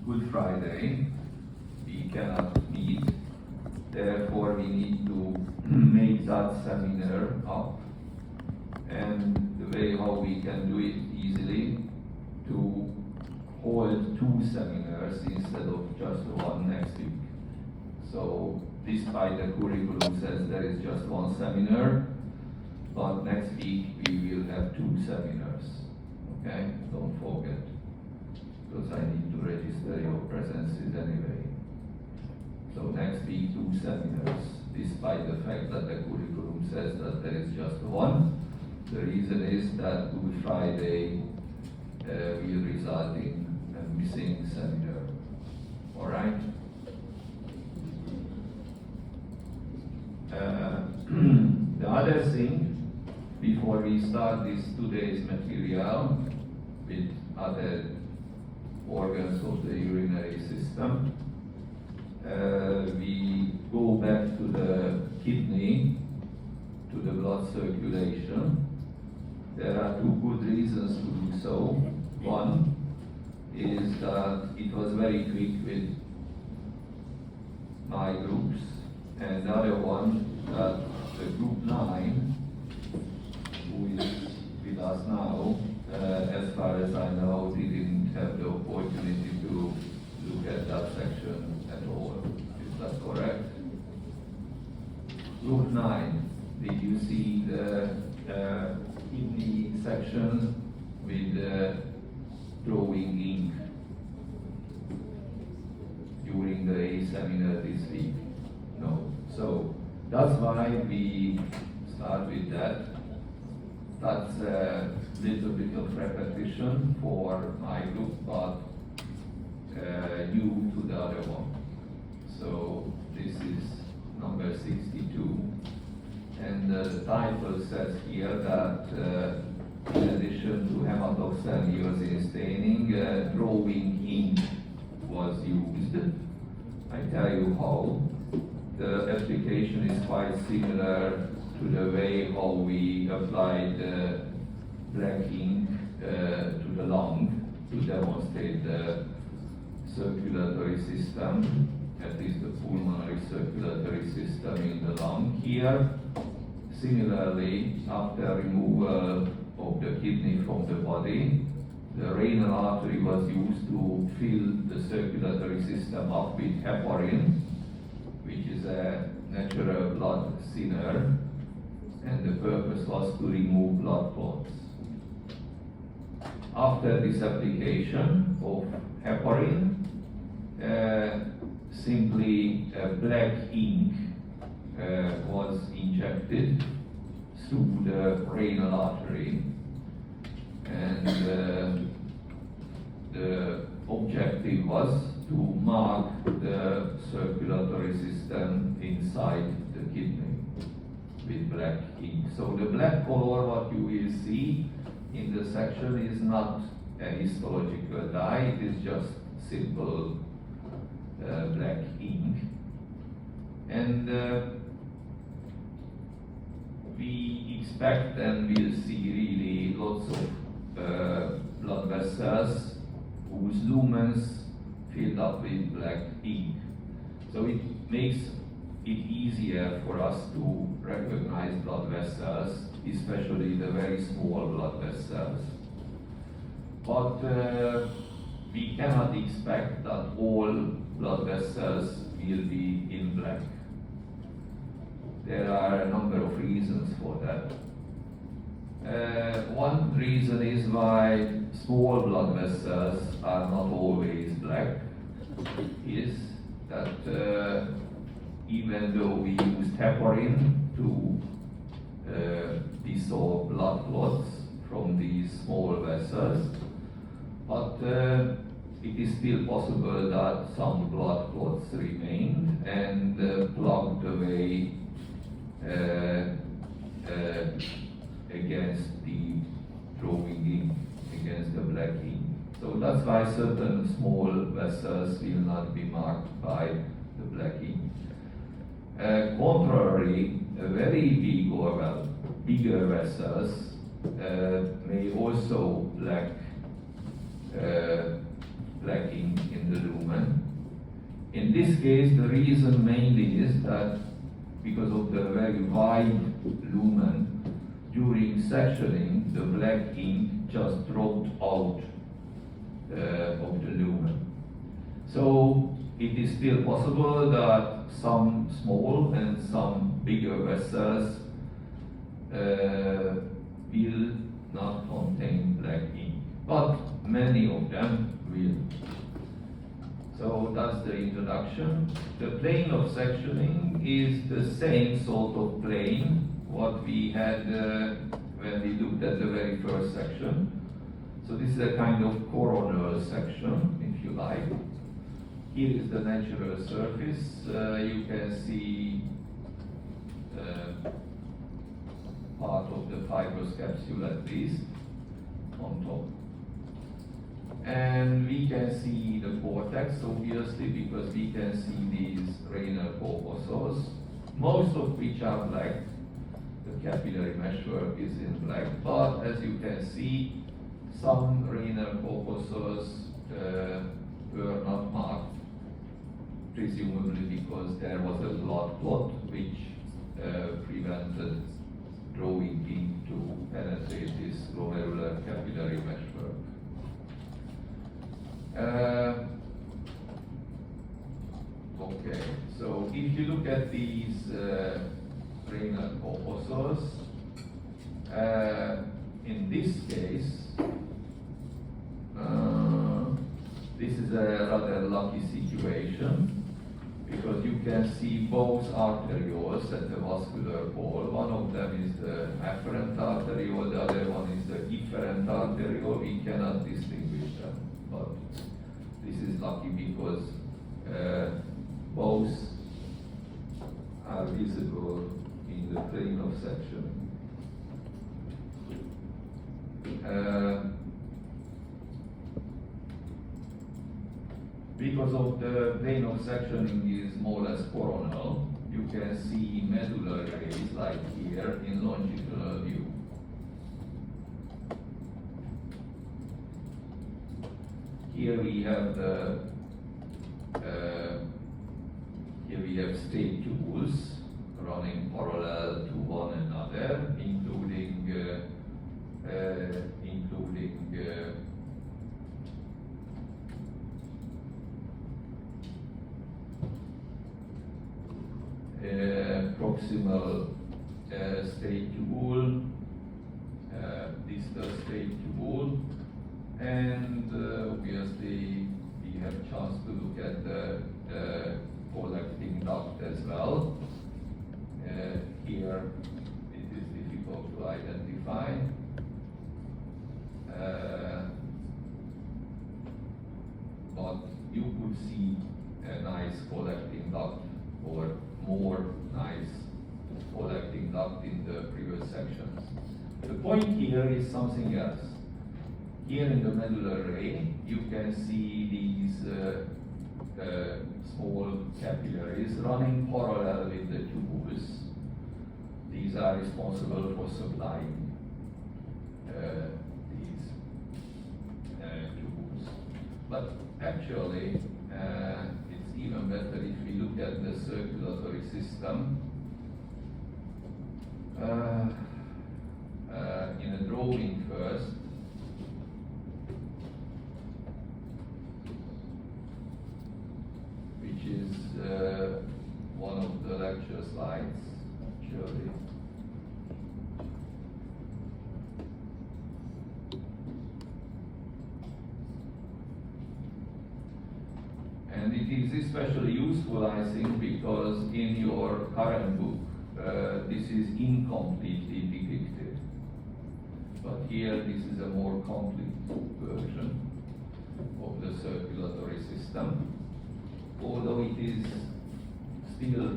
Good Friday, we cannot meet. Therefore, we need to make that seminar up. And the way how we can do it easily, to hold 2 seminars instead of just one next week. So, despite the curriculum says there is just 1 seminar, but next week we will have 2 seminars. Okay? Don't forget, because I need to register your presences anyway. So next week 2 seminars, despite the fact that the curriculum says that there is just 1. The reason is that Good Friday will result in a missing seminar. All right? The other thing, before we start this today's material with other organs of the urinary system, we go back to the kidney, to the blood circulation. There are 2 good reasons to do so. One is that it was very quick with my groups, and the other one that the group 9, who is with us now, as far as I know, didn't have the opportunity to look at that section at all. Is that correct? Group 9, did you see the kidney section with drawing ink during the A seminar this week? No. So that's why we start with that. That's a little bit of repetition for my group, but new to the other one. So this is number 62. And the title says here that in addition to hematoxylin using staining, drawing ink was used. I tell you how. The application is quite similar to the way how we applied black ink to the lung to demonstrate the circulatory system, at least the pulmonary circulatory system in the lung here. Similarly, after removal of the kidney from the body, the renal artery was used to fill the circulatory system up with heparin, which is a natural blood thinner, and the purpose was to remove blood clots. After this application of heparin, simply black ink was injected through the renal artery, and the objective was to mark the circulatory system inside the kidney with black ink. So the black color what you will see in the section is not a histological dye, it is just simple black ink. And we expect and will see really lots of blood vessels whose lumens filled up with black ink. So it makes it easier for us to recognize blood vessels, especially the very small blood vessels. But we cannot expect that all blood vessels will be in black. There are a number of reasons for that. One reason is why small blood vessels are not always black is that even though we used heparin to dissolve blood clots from these small vessels, but it is still possible that some blood clots remained and plugged the way against the drawing ink, against the black ink. So that's why certain small vessels will not be marked by the black ink. Contrary, very big or bigger vessels may also lack ink in the lumen. In this case, the reason mainly is that because of the very wide lumen, during sectioning, the black ink just dropped out of the lumen. So it is still possible that some small and some bigger vessels will not contain black ink, but many of them will. So that's the introduction. The plane of sectioning is the same sort of plane what we had when we looked at the very first section. So this is a kind of coronal section, if you like. Here is the natural surface. You can see part of the fibrous capsule at least on top. And we can see the cortex, obviously, because we can see these renal corpuscles, most of which are black. The capillary meshwork is in black, but as you can see, some renal corpuscles were not marked, presumably because there was a blood clot which prevented drawing ink to penetrate this glomerular capillary meshwork. Okay, so if you look at these renal corpuscles, in this case, this is a rather lucky situation because you can see both arterioles at the vascular pole. One of them is the afferent arteriole, the other one is the efferent arteriole. We cannot distinguish them, but this is lucky because both are visible in the plane of section. Because of the plane of sectioning is more or less coronal, you can see medullary rays like here in longitudinal view. Here we have the straight tubules running parallel to one another, including proximal straight tubule, distal straight tubule, and obviously we have chance to look at the collecting duct as well. Here it is difficult to identify. But you could see a nice collecting duct or more nice collecting duct in the previous sections. The point here is something else. Here in the medullary ray, you can see these small capillaries running parallel with the tubules. These are responsible for supplying these tubules. But actually, it's even better if we look at the circulatory system. In a drawing first, which is one of the lecture slides, actually. And it is especially useful, I think, because in your current book, this is incompletely depicted. But here, this is a more complete version of the circulatory system, although it is still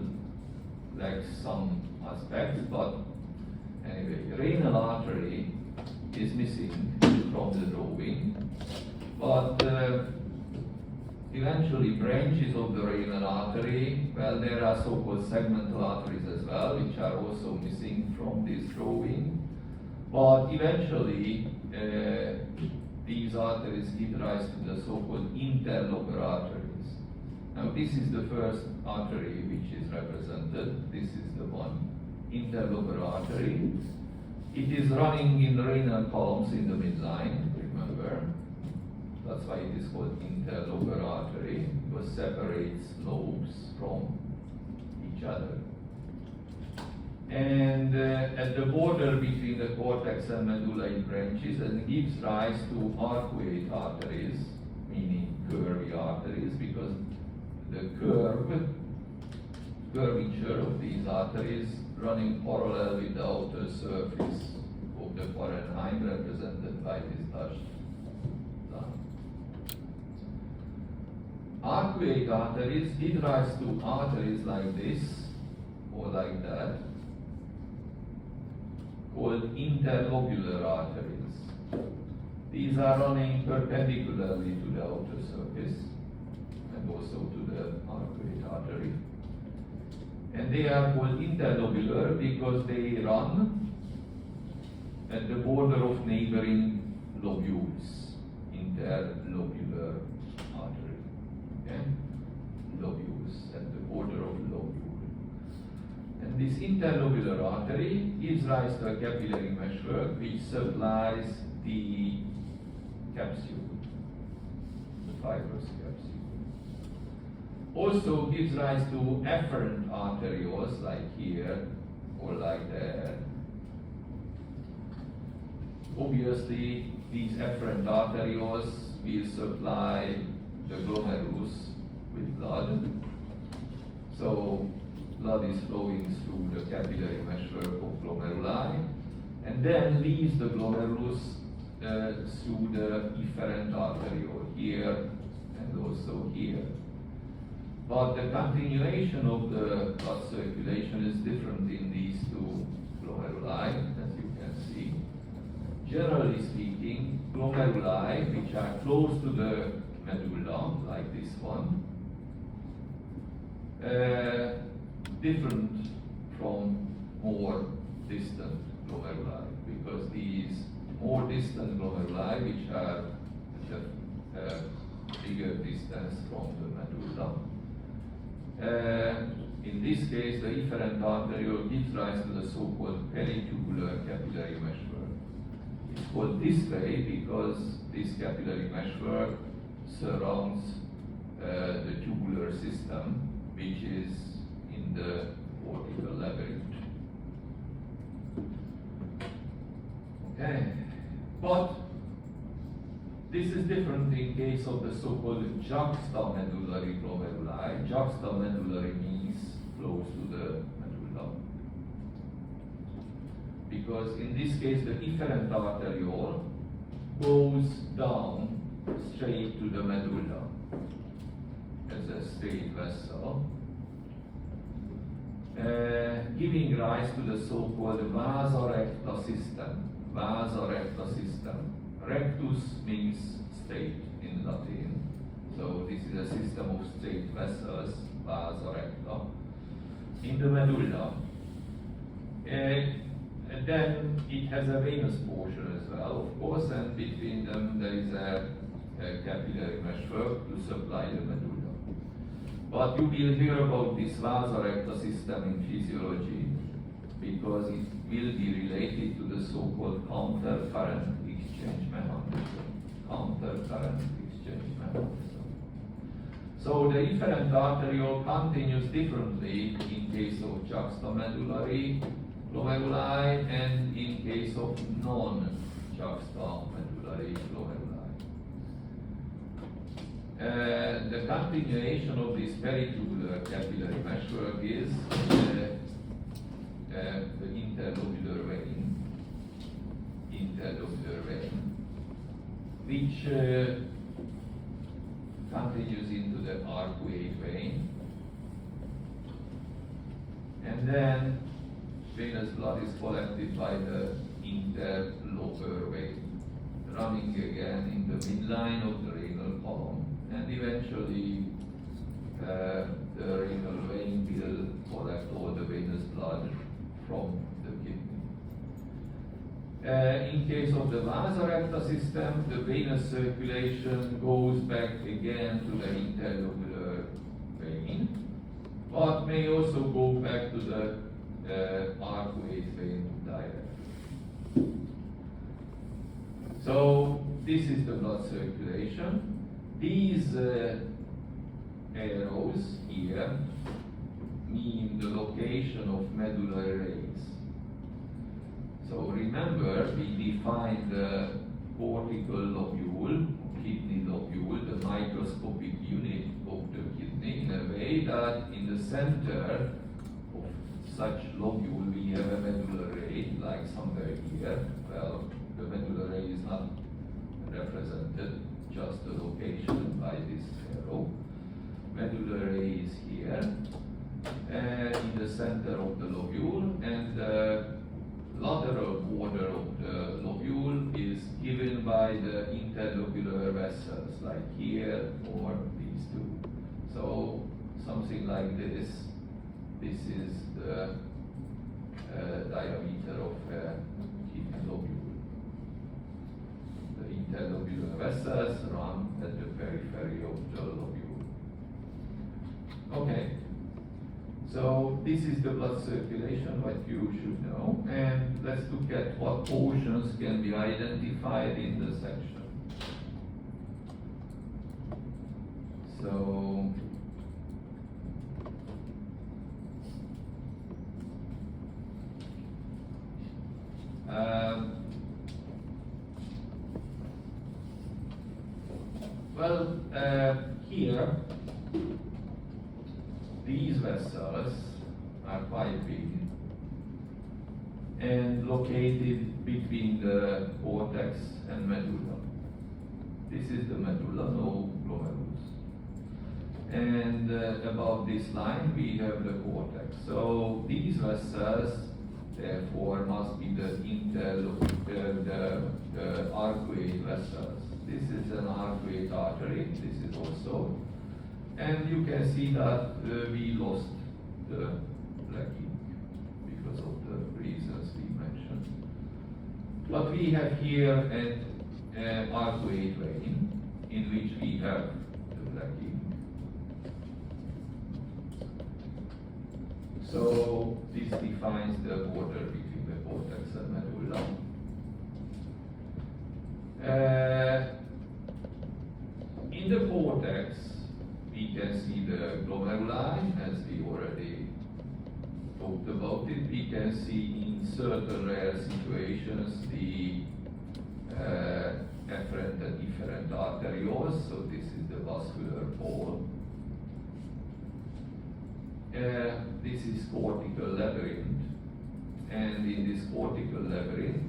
like some aspects, but anyway, renal artery is missing from the drawing, but eventually branches of the renal artery, well, there are so-called segmental arteries as well, which are also missing from this drawing. But eventually, these arteries give rise to the so-called interlobar arteries. And Now this is the first artery which is represented. This is the one, interlobar artery. It is running in renal columns in the midline, remember. That's why it is called interlobar artery, because it separates lobes from each other. And at the border between the cortex and medulla it branches and gives rise to arcuate arteries, meaning curvy arteries, because the curvature of these arteries running parallel with the outer surface of the parenchyma, represented by this dashed line. Arcuate arteries give rise to arteries like this or like that, called interlobular arteries. These are running perpendicularly to the outer surface and also to the arcuate artery. And they are called interlobular because they run at the border of neighboring lobules, interlobular artery. Okay? Lobules, at the border of lobule. And this interlobular artery gives rise to a capillary meshwork which supplies the capsule, the fibrous capsule. Also gives rise to afferent arterioles like here or like there. Obviously, these afferent arterioles will supply the glomerulus with blood. So blood is flowing through the capillary meshwork of glomeruli and then leaves the glomerulus through the efferent arteriole here and also here. But the continuation of the blood circulation is different in these two glomeruli, as you can see. Generally speaking, glomeruli which are close to the medulla, like this one, different from more distant glomeruli, because these more distant glomeruli which have bigger distance from the medulla. In this case, the efferent arteriole gives rise to the so-called peritubular capillary meshwork. It's called this way because this capillary meshwork surrounds the tubular system, which is in the cortical labyrinth. Okay, but this is different in case of the so-called juxtamedullary glomeruli. Juxtamedullary means close to the medulla. Because in this case, the efferent arteriole goes down straight to the medulla as a straight vessel, giving rise to the so-called vasa recta system. Vasa recta system. Rectus means straight in Latin, so this is a system of straight vessels, vasa recta, in the medulla. And then it has a venous portion as well, of course, and between them there is a capillary meshwork to supply the medulla. But you will hear about this vasa recta system in physiology because it will be related to the so-called counter-current exchange mechanism. Counter-current exchange mechanism. So the efferent arteriole continues differently in case of juxtamedullary glomeruli and in case of non-juxtamedullary glomeruli. The continuation of this peritubular capillary meshwork is the interlobular vein, which continues into the arcuate vein, and then venous blood is collected by the interlobar vein, running again in the midline of the renal column, and eventually the renal vein will collect all the venous blood from the kidney. In case of the vasa recta system, the venous circulation goes back again to the interlobular but may also go back to the arcuate vein directly. So this is the blood circulation. These arrows here mean the location of medullary rays. So remember, we defined the cortical lobule, kidney lobule, the microscopic unit of the kidney, in a way that in the center of such lobule we have a medullary ray, like somewhere here. Well, the medullary ray is not represented, just the location by this arrow. Medullary ray is here, in the center of the lobule, and the lateral border of the lobule is given by the interlobular vessels, like here or these two. So something like this. This is the diameter of a kidney lobule. The interlobular vessels run at the periphery of the lobule. Okay. So this is the blood circulation, what you should know, and let's look at what portions can be identified in the section. So here these vessels are quite big and located between the cortex and medulla. This is the medulla, no glomerulus. And above this line we have the cortex. So these vessels therefore must be the arcuate vessels. This is an arcuate artery, this is also. And you can see that we lost the black ink because of the reasons we mentioned. But we have here an arcuate vein in which we have the black ink. So this defines the border between the cortex and medulla. In the cortex, we can see the glomeruli, as we already talked about it. We can see in certain rare situations the afferent and efferent arterioles, so this is the vascular pole. This is cortical labyrinth, and in this cortical labyrinth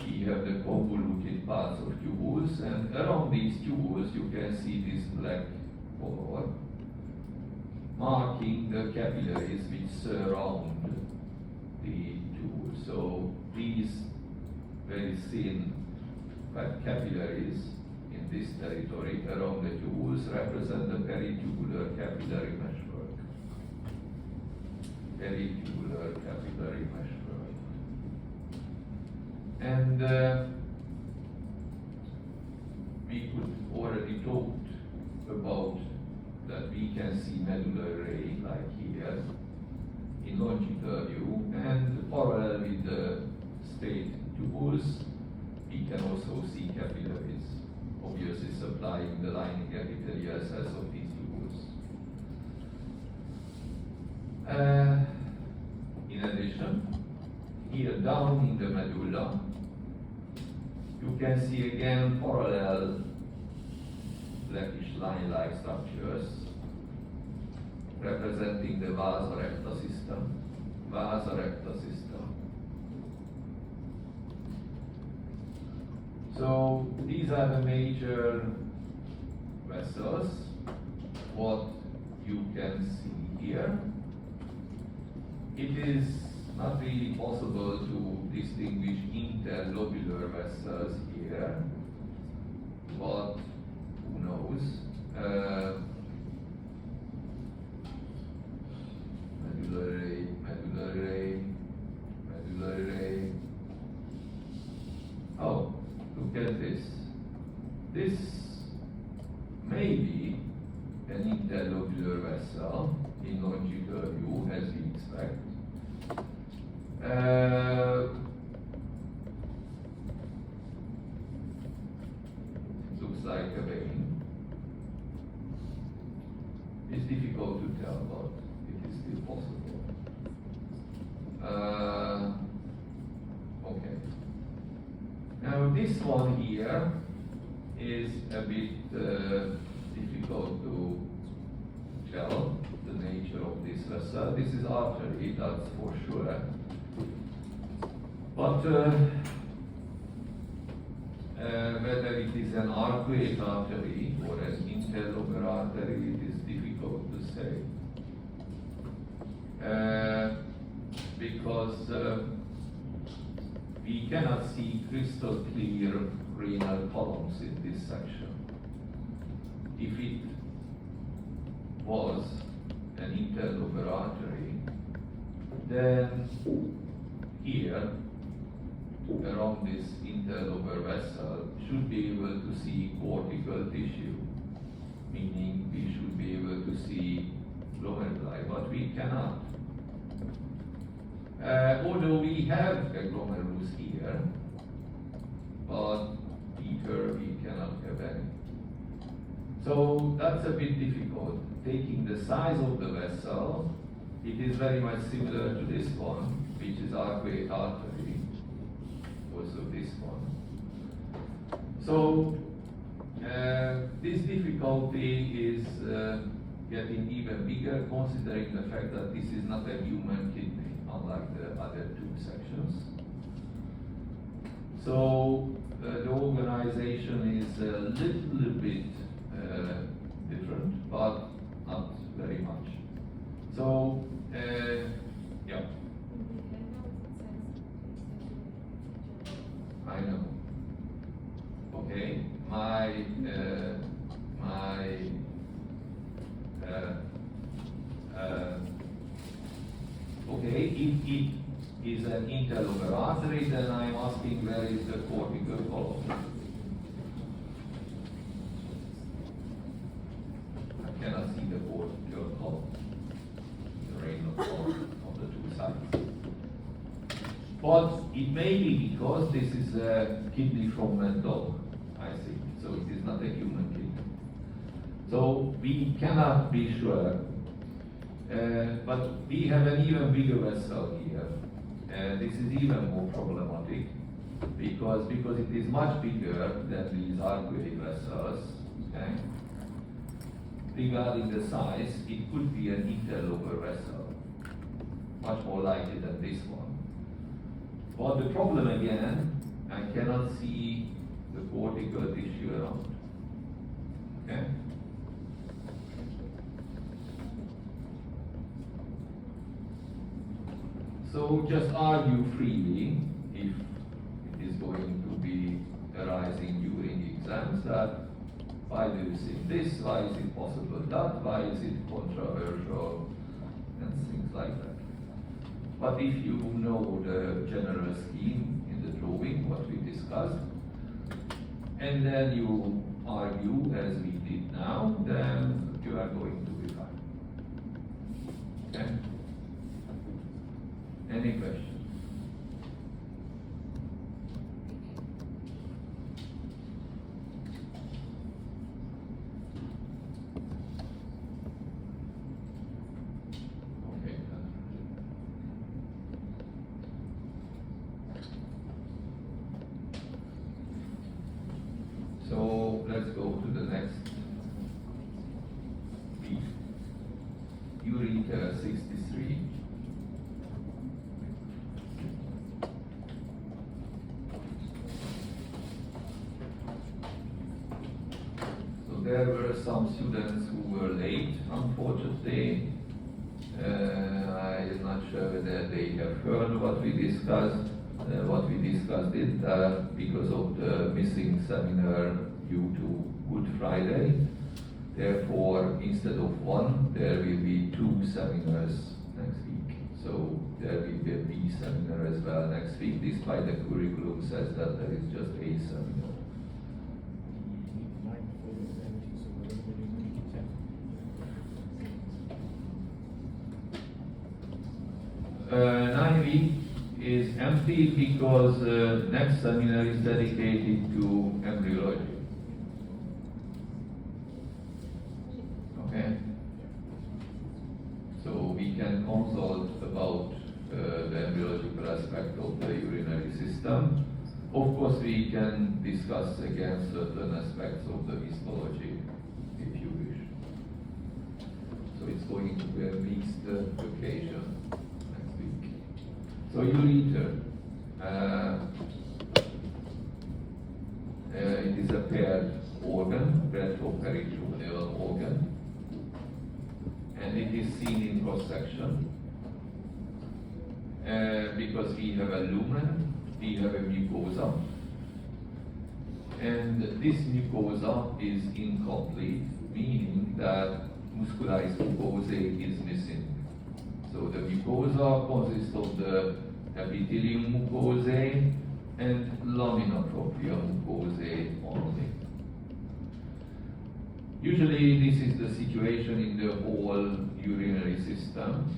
we have the convoluted parts of tubules, and around these tubules you can see this black color marking the capillaries which surround the tubule. So these very thin capillaries in this territory around the tubules represent the peritubular capillary meshwork. Peritubular capillary meshwork. And we could already talked about that we can see medullary ray like here in longitudinal view, and parallel with the straight tubules we can also see capillaries, obviously supplying the lining epithelial cells of these tubules. In addition, here down in the medulla you can see again parallel blackish line-like structures representing the vasa recta system. Vasa recta system. So these are the major vessels, what you can see here. It is not really possible to distinguish interlobular vessels here, but who knows? Medullary, medullary, medullary. Oh, look at this. This may be an interlocular vessel in logical view as we expect. Looks like a vein. It's difficult to tell, but it is still possible. Okay. Now this one here is a bit difficult to tell the nature of this vessel. This is artery, that's for sure. But whether it is an arcuate artery or an interlobar artery, it is difficult to say. Because we cannot see crystal clear renal columns in this section. If it was an interlobar artery, then here, around this interlobar vessel, should be able to see cortical tissue, meaning we should be able to see glomeruli, but we cannot. Although we have a glomerulus here, but ether we cannot have any. So that's a bit difficult. Taking the size of the vessel, it is very much similar to this one, which is arcuate artery, also this one. So this difficulty is getting even bigger, considering the fact that this is not a human kidney, unlike the other two sections. So the organization is a little bit different, but not very much. So, yeah. I know. Okay, okay, if it is an interlobar artery, then I'm asking where is the cortical column? I cannot see the cortical column, the renal column on the two sides. But it may be because this is a kidney from a dog, I think, so it is not a human kidney. So we cannot be sure, but we have an even bigger vessel here. This is even more problematic because it is much bigger than these arcuate vessels. Okay? Regarding the size, it could be an interlobar vessel, much more likely than this one. But the problem again, I cannot see the cortical tissue around. Okay? So just argue freely, if it is going to be arising during exams, that why do you think this, why is it possible that, why is it controversial, and things like that. But if you know the general scheme in the drawing, what we discussed, and then you argue as we did now, then you are going to be fine. Okay? Any questions? So let's go to the next beat. Eureka 63. So there were some students who were late, unfortunately. I am not sure whether they have heard what we discussed. What we discussed it because of the missing seminar due to Good Friday. Therefore, instead of one, there will be two seminars next week. So there will be a B seminar as well next week, despite the curriculum says that there is just a seminar. 9 is empty because next seminar is dedicated to embryology. Okay? So we can consult about the embryological aspect of the urinary system. Of course, we can discuss again certain aspects of the histology, if you wish. So it's going to be a mixed occasion next week. So ureter, it is a paired organ, retroperitoneal organ, and it is seen in cross-section because we have a lumen, we have a mucosa, and this mucosa is incomplete, meaning that muscularis mucosae is missing. So the mucosa consists of the epithelium mucosae and lamina propria mucosae only. Usually this is the situation in the whole urinary system,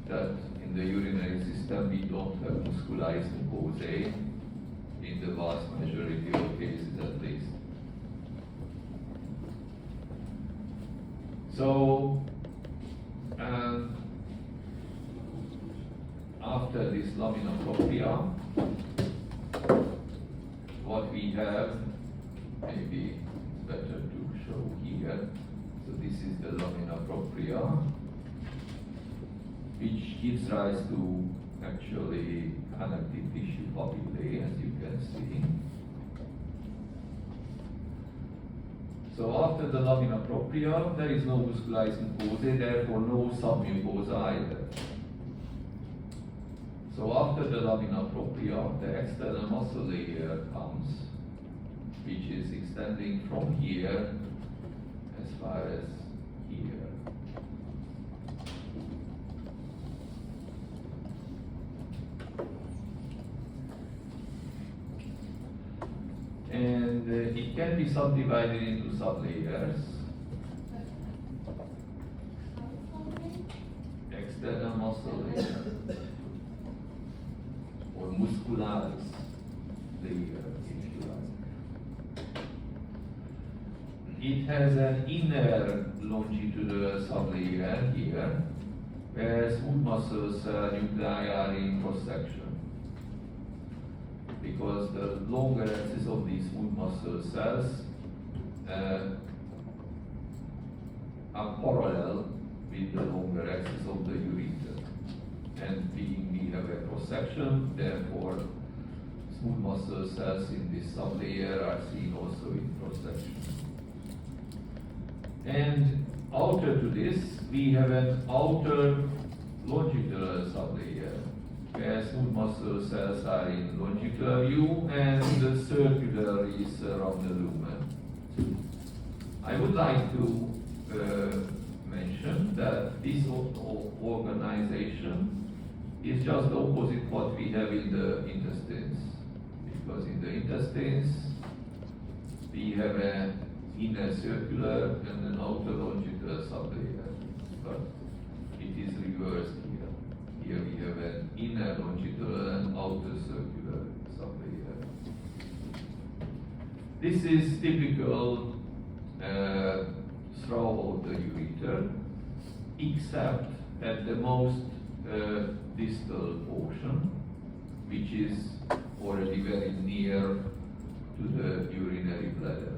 that in the urinary system we don't have muscularis mucosae, in the vast majority of cases at least. So, after this lamina propria, what we have, maybe it's better to show here. So this is the lamina propria, which gives rise to actually connective tissue papillae, as you can see. So after the lamina propria, there is no muscularis mucosae, therefore no submucosa either. So after the lamina propria, the external muscle layer comes, which is extending from here as far as here. And it can be subdivided into sublayers. External muscle layer, or muscularis layer, if you like. It has an inner longitudinal sublayer here, where smooth muscle nuclei are in cross-section. Because the longer axis of these smooth muscle cells are parallel with the longer axis of the ureter. And being we have a cross-section, therefore smooth muscle cells in this sublayer are seen also in cross-section. And outer to this, we have an outer longitudinal sublayer, where smooth muscle cells are in longitudinal view and the circular is around the lumen. I would like to mention that this organization is just the opposite what we have in the intestines. Because in the intestines, we have an inner circular and an outer longitudinal sublayer. But it is reversed here. Here we have an inner longitudinal and outer circular sublayer. This is typical throughout the ureter, except at the most distal portion, which is already very near to the urinary bladder.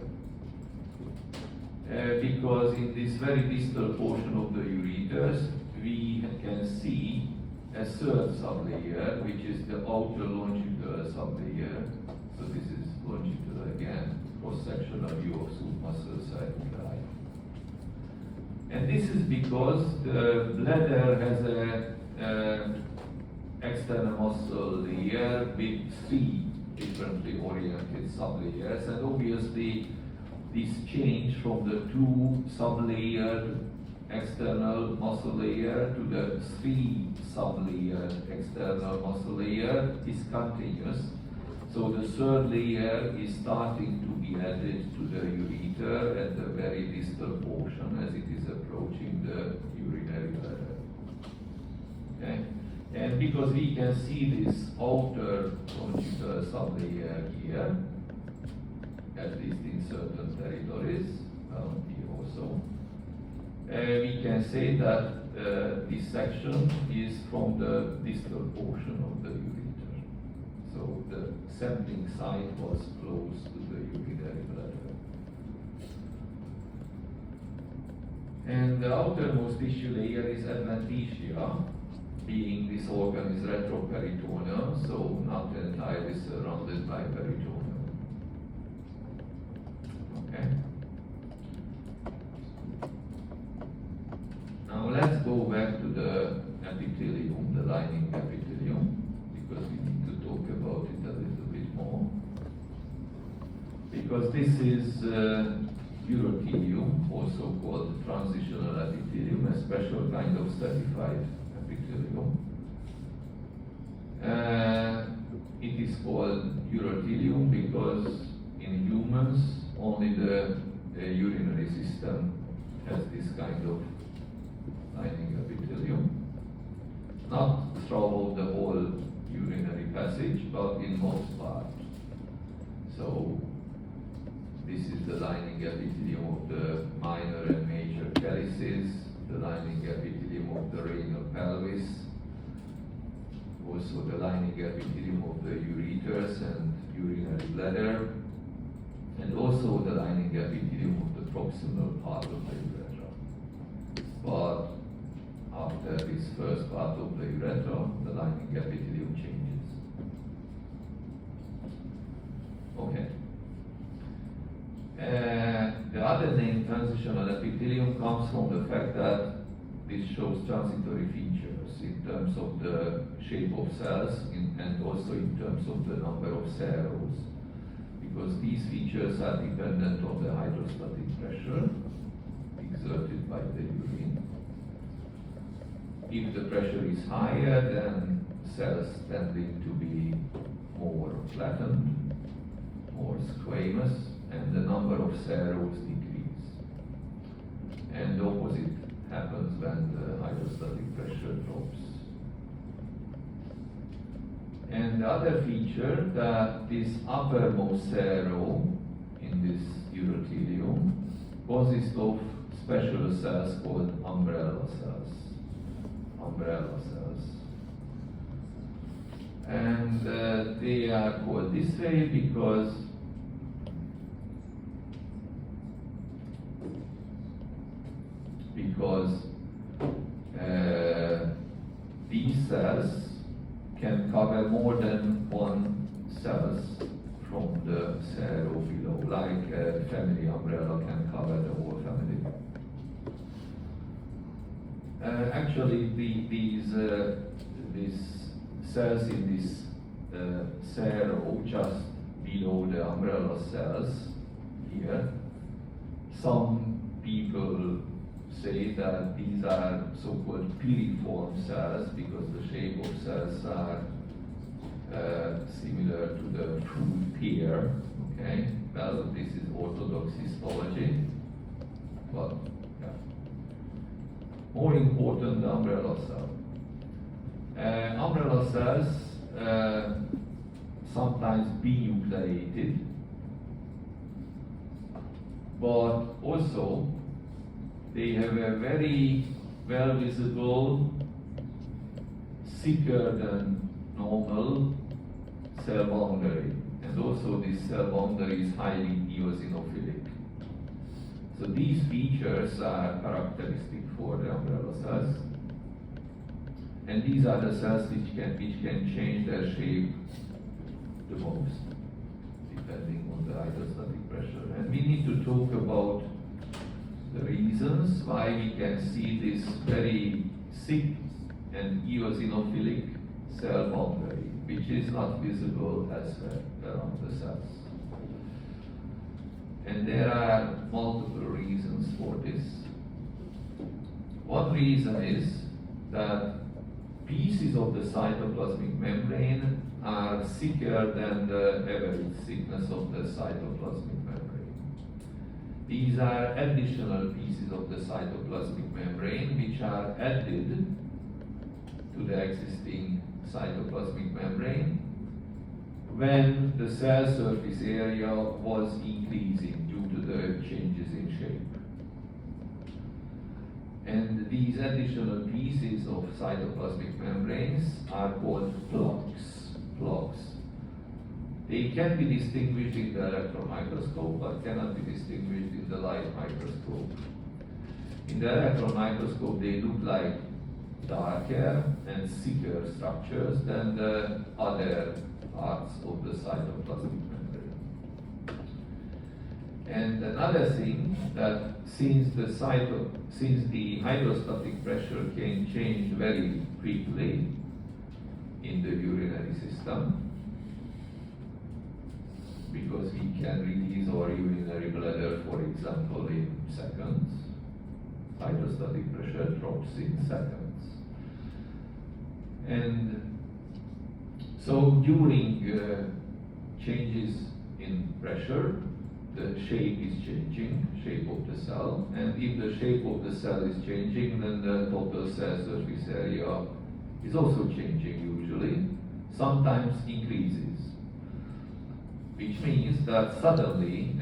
Because in this very distal portion of the ureters, we can see a third sublayer, which is the outer longitudinal sublayer. So this is longitudinal again, cross-sectional view of smooth muscle nuclei. And this is because the bladder has a external muscle layer with three differently oriented sublayers, and obviously this change from the two sublayered external muscle layer to the three sublayered external muscle layer is continuous. So the third layer is starting to be added to the ureter at the very distal portion as it is approaching the urinary bladder. Okay? because we can see this outer conjugal sublayer here, at least in certain territories, here also. We can say that this section is from the distal portion of the ureter. So the sampling site was close to the urinary bladder. And the outermost tissue layer is adventitia, being this organ is retroperitoneal, so not entirely surrounded by peritoneum. Okay. Now let's go back to the epithelium, the lining epithelium, because we need to talk about it a little bit more. Because this is urothelium, also called transitional epithelium, a special kind of stratified epithelium. It is called urothelium because in humans only the urinary system has this kind of lining epithelium. Not throughout the whole urinary passage, but in most part. So this is the lining epithelium of the minor and major calyces, the lining epithelium of the renal pelvis, also the lining epithelium of the ureters and urinary bladder, and also the lining epithelium of the proximal part of the ureter. But after this first part of the ureter, the lining epithelium changes. Okay. The other name, transitional epithelium, comes from the fact that this shows transitory features in terms of the shape of cells and also in terms of the number of serums, because these features are dependent on the hydrostatic pressure exerted by the urine. If the pressure is higher, then cells tending to be more flattened, more squamous, and the number of serums decrease. And the opposite happens when the hydrostatic pressure drops. And the other feature, that this uppermost serum in this urothelium consists of special cells called umbrella cells. Umbrella cells. And they are called this way because these cells can cover more than one cells from the serum below, like a family umbrella can cover the whole family. Actually, these cells in this serum just below the umbrella cells here, some people say that these are so-called piriform cells because the shape of cells are similar to the fruit pear. Okay, well, this is orthodox histology, but yeah. More important, the umbrella cell. Umbrella cells sometimes binucleated, but also they have a very well visible, thicker than normal cell boundary, and also this cell boundary is highly eosinophilic. So these features are characteristic for the umbrella cells, and these are the cells which can change their shape the most, depending on the hydrostatic pressure. And we need to talk about the reasons why we can see this very thick and eosinophilic cell boundary, which is not visible elsewhere around the cells. And there are multiple reasons for this. One reason is that pieces of the cytoplasmic membrane are thicker than the average thickness of the cytoplasmic membrane. These are additional pieces of the cytoplasmic membrane which are added to the existing cytoplasmic membrane when the cell surface area was increasing due to the changes in shape. And these additional pieces of cytoplasmic membranes are called plugs. They can be distinguished in the electron microscope, but cannot be distinguished in the light microscope. In the electron microscope, they look like darker and thicker structures than the other parts of the cytoplasmic membrane. And another thing, that since the hydrostatic pressure can change very quickly in the urinary system, because we can release our urinary bladder, for example, in seconds, hydrostatic pressure drops in seconds. And so during changes in pressure, the shape is changing, shape of the cell, and if the shape of the cell is changing, then the total cell surface area is also changing usually, sometimes increases, which means that suddenly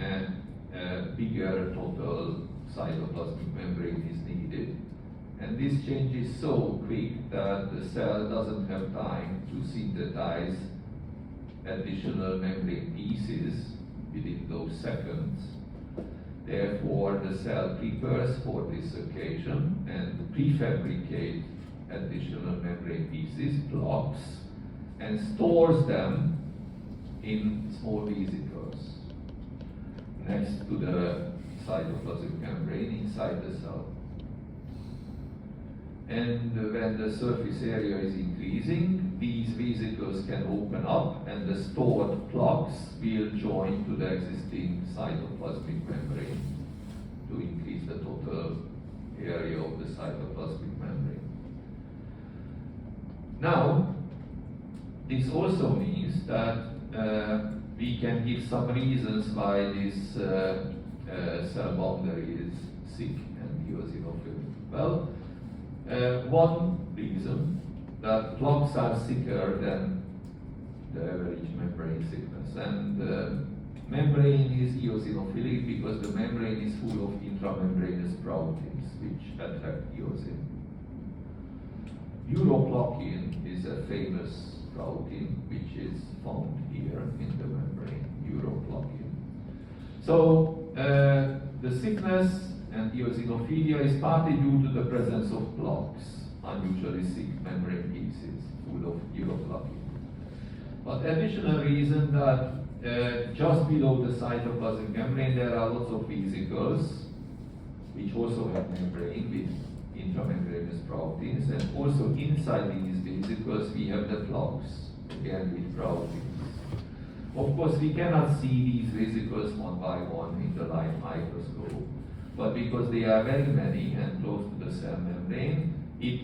a bigger total cytoplasmic membrane is needed. And this change is so quick that the cell doesn't have time to synthesize additional membrane pieces within those seconds. Therefore, the cell prepares for this occasion and prefabricate additional membrane pieces, blocks, and stores them in small vesicles next to the cytoplasmic membrane inside the cell. And when the surface area is increasing, these vesicles can open up and the stored plugs will join to the existing cytoplasmic membrane to increase the total area of the cytoplasmic membrane. Now, this also means that we can give some reasons why this cell boundary is thick and eosinophilic. Well, one reason that plugs are thicker than the average membrane thickness, and the membrane is eosinophilic because the membrane is full of intramembranous proteins which attract eosin. Uroplocin is a famous protein which is found here in the membrane, uroplocin. So the thickness and eosinophilia is partly due to the presence of plugs, unusually thick membrane pieces full of uroplocin. But additional reason that just below the cytoplasmic membrane there are lots of vesicles which also have membrane with intramembranous proteins, and also inside these vesicles we have the plugs, again with proteins. Of course, we cannot see these vesicles one by one in the light microscope, but because they are very many and close to the cell membrane, it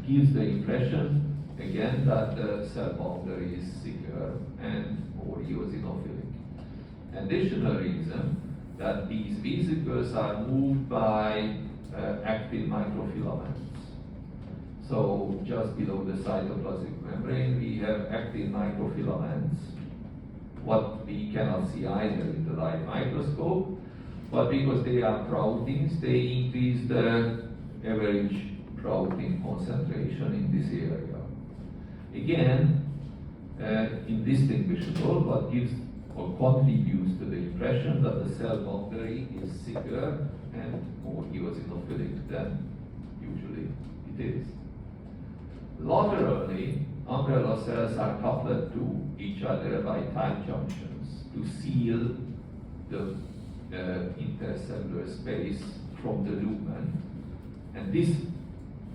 gives the impression, again, that the cell boundary is thicker and more eosinophilic. Additional reason that these vesicles are moved by actin microfilaments. So just below the cytoplasmic membrane, we have actin microfilaments, what we cannot see either in the light microscope, but because they are proteins, they increase the average protein concentration in this area. Again, indistinguishable, but gives or contributes to the impression that the cell boundary is thicker and more eosinophilic than usually it is. Laterally, umbrella cells are coupled to each other by tight junctions to seal the intercellular space from the lumen, and this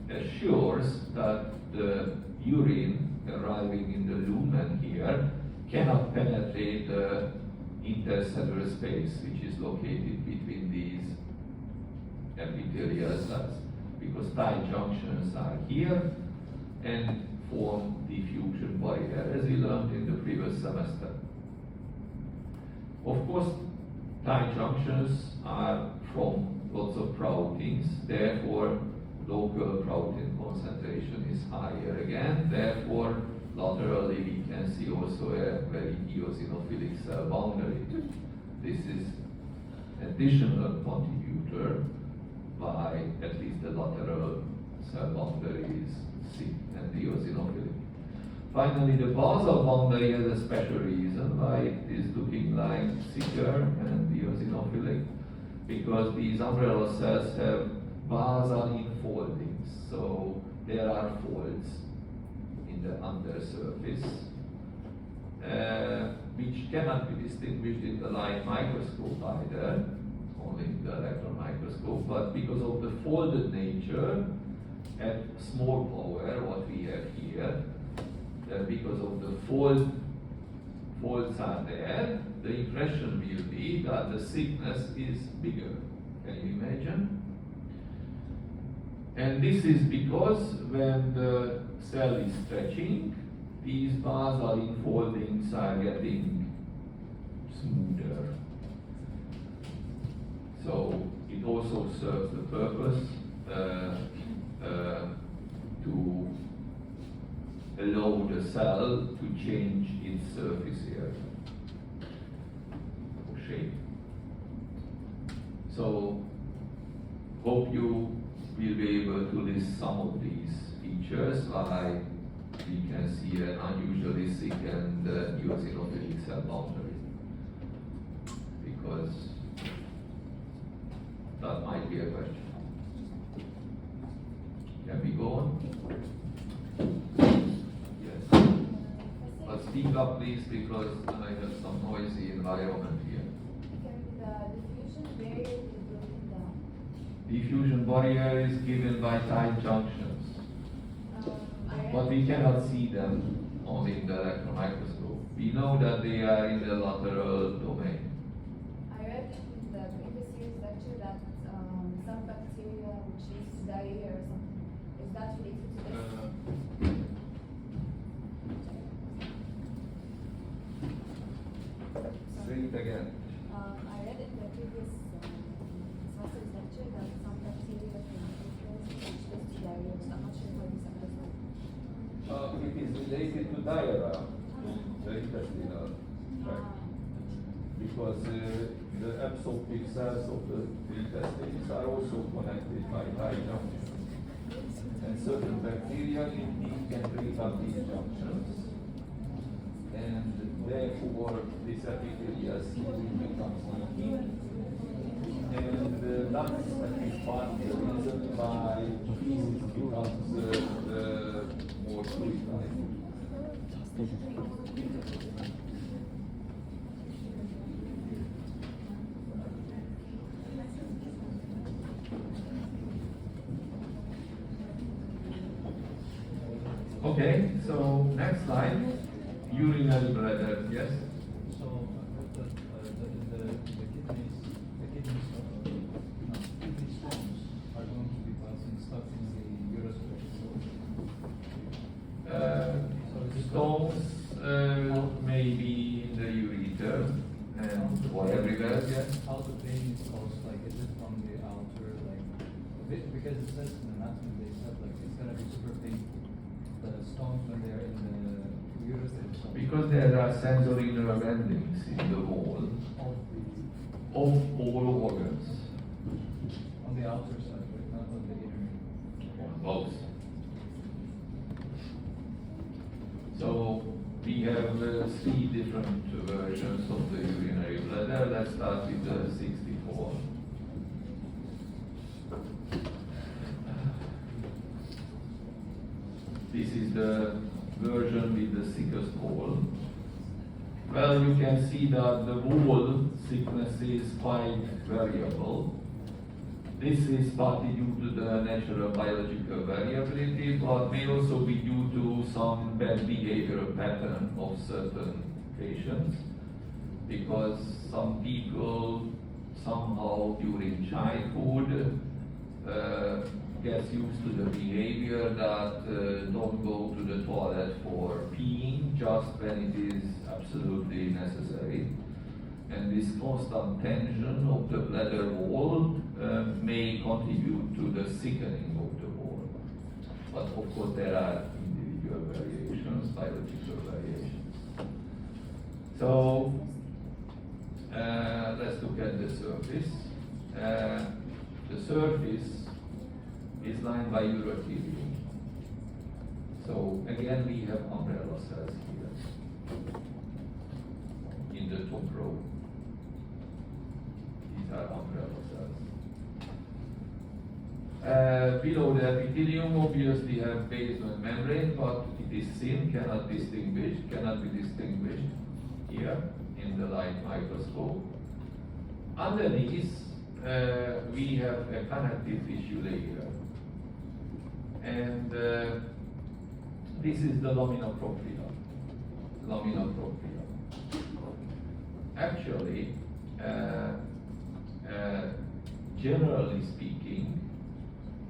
assures that the urine arriving in the lumen here cannot penetrate the intercellular space which is located between these epithelial cells, because tight junctions are here and form diffusion barrier, as we learned in the previous semester. Of course, tight junctions are from lots of proteins, therefore local protein concentration is higher again. Therefore, laterally we can see also a very eosinophilic cell boundary. This is additional contributor why at least the lateral cell boundary is thick and eosinophilic. Finally, the basal boundary has a special reason why it is looking like thicker and eosinophilic, because these umbrella cells have basal infoldings, so there are folds in the undersurface, which cannot be distinguished in the light microscope either, only in the electron microscope, but because of the folded nature at small power, what we have here, because of the folds are there, the impression will be that the thickness is bigger. Can you imagine? And this is because when the cell is stretching, these basal infoldings are getting smoother. So it also serves the purpose to allow the cell to change its surface area or shape. So, hope you will be able to list some of these features why we can see an unusually thick and eosinophilic cell boundary, because that might be a question. Can we go on? But speak up please, because I have some noisy environment here. The diffusion barrier is given by tight junctions. But we cannot see them only in the electron microscope. We know that they are in the lateral domain. I read in the previous year's lecture that some bacteria which leads to diarrhea or something. Is that related to this? Say it again. I read in the previous semester's lecture that some bacteria can influence which leads to diarrhea. So I'm not sure how this applies. It is related to diarrhea, the intestinal tract, because the absorptive cells of the intestines are also connected by tight junctions. And certain bacteria indeed can break up these junctions, and therefore this epithelial ceiling becomes leaky. And that's at least part of the reason why feces becomes more fluid-like. Okay, so next slide, urinary bladder, yes? So, the kidney stones are going to be passing stuff in the uroscope. Stones may be in the ureter and or everywhere, yes? How the pain is caused, like, is it from the outer, like, because it says in the anatomy, they said, like, it's gonna be super painful. The stones when they are in the uterus itself. Because there are sensory nerve endings in the wall of all organs. On the outer side, right? Not on the inner. On both. So we have 3 different versions of the urinary bladder. Let's start with the 64. This is the version with the thickest wall. Well, you can see that the wall thickness is quite variable. This is partly due to the natural biological variability, but may also be due to some bad behavioral pattern of certain patients, because some people somehow during childhood gets used to the behavior that don't go to the toilet for peeing just when it is absolutely necessary. And this constant tension of the bladder wall may contribute to the thickening of the But of course there are individual variations, biological variations. So let's look at the surface. The surface is lined by urothelium. So again we have umbrella cells here in the top row. These are umbrella cells. Below the epithelium obviously have basement membrane, but it is thin, cannot be distinguished here in the light microscope. Underneath we have a connective tissue layer, and this is the lamina propria. Actually, generally speaking,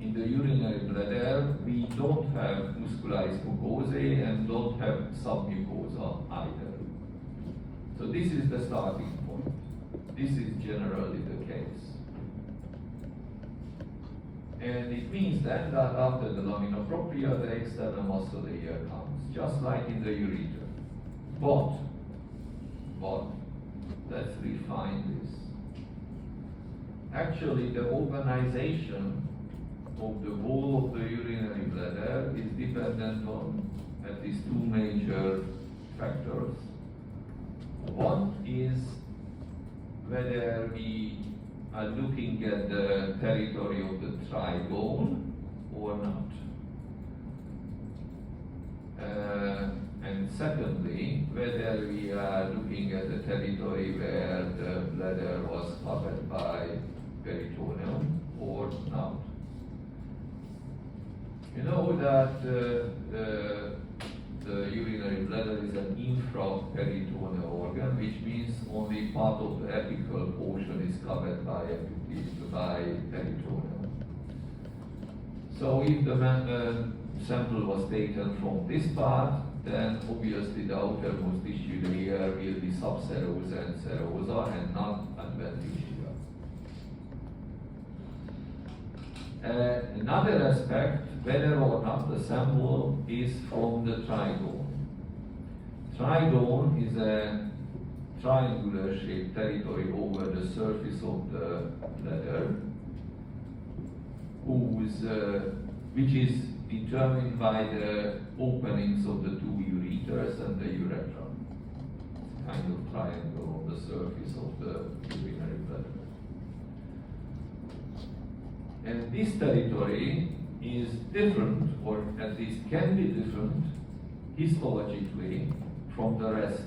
in the urinary bladder, we don't have muscularis mucosae and don't have submucosa either. So this is the starting point. This is generally the case. And it means then that after the lamina propria, the external muscle layer comes, just like in the ureter. But, let's refine this. Actually, the organization of the wall of the urinary bladder is dependent on at least two major factors. One is whether we are looking at the territory of the trigone or not. And secondly, whether we are looking at the territory where the bladder was covered by peritoneum or not. You know that the urinary bladder is an infraperitoneal organ, which means only part of the apical portion is covered by peritoneum. So if the sample was taken from this part, then obviously the outermost tissue layer will be subserosa and serosa and not adventitia. Another aspect, whether or not the sample is from the trigone. Trigone is a triangular shaped territory over the surface of the bladder, which is determined by the openings of the two ureters and the urethra. It's a kind of triangle on the surface of the urinary bladder. And this territory is different, or at least can be different, histologically from the rest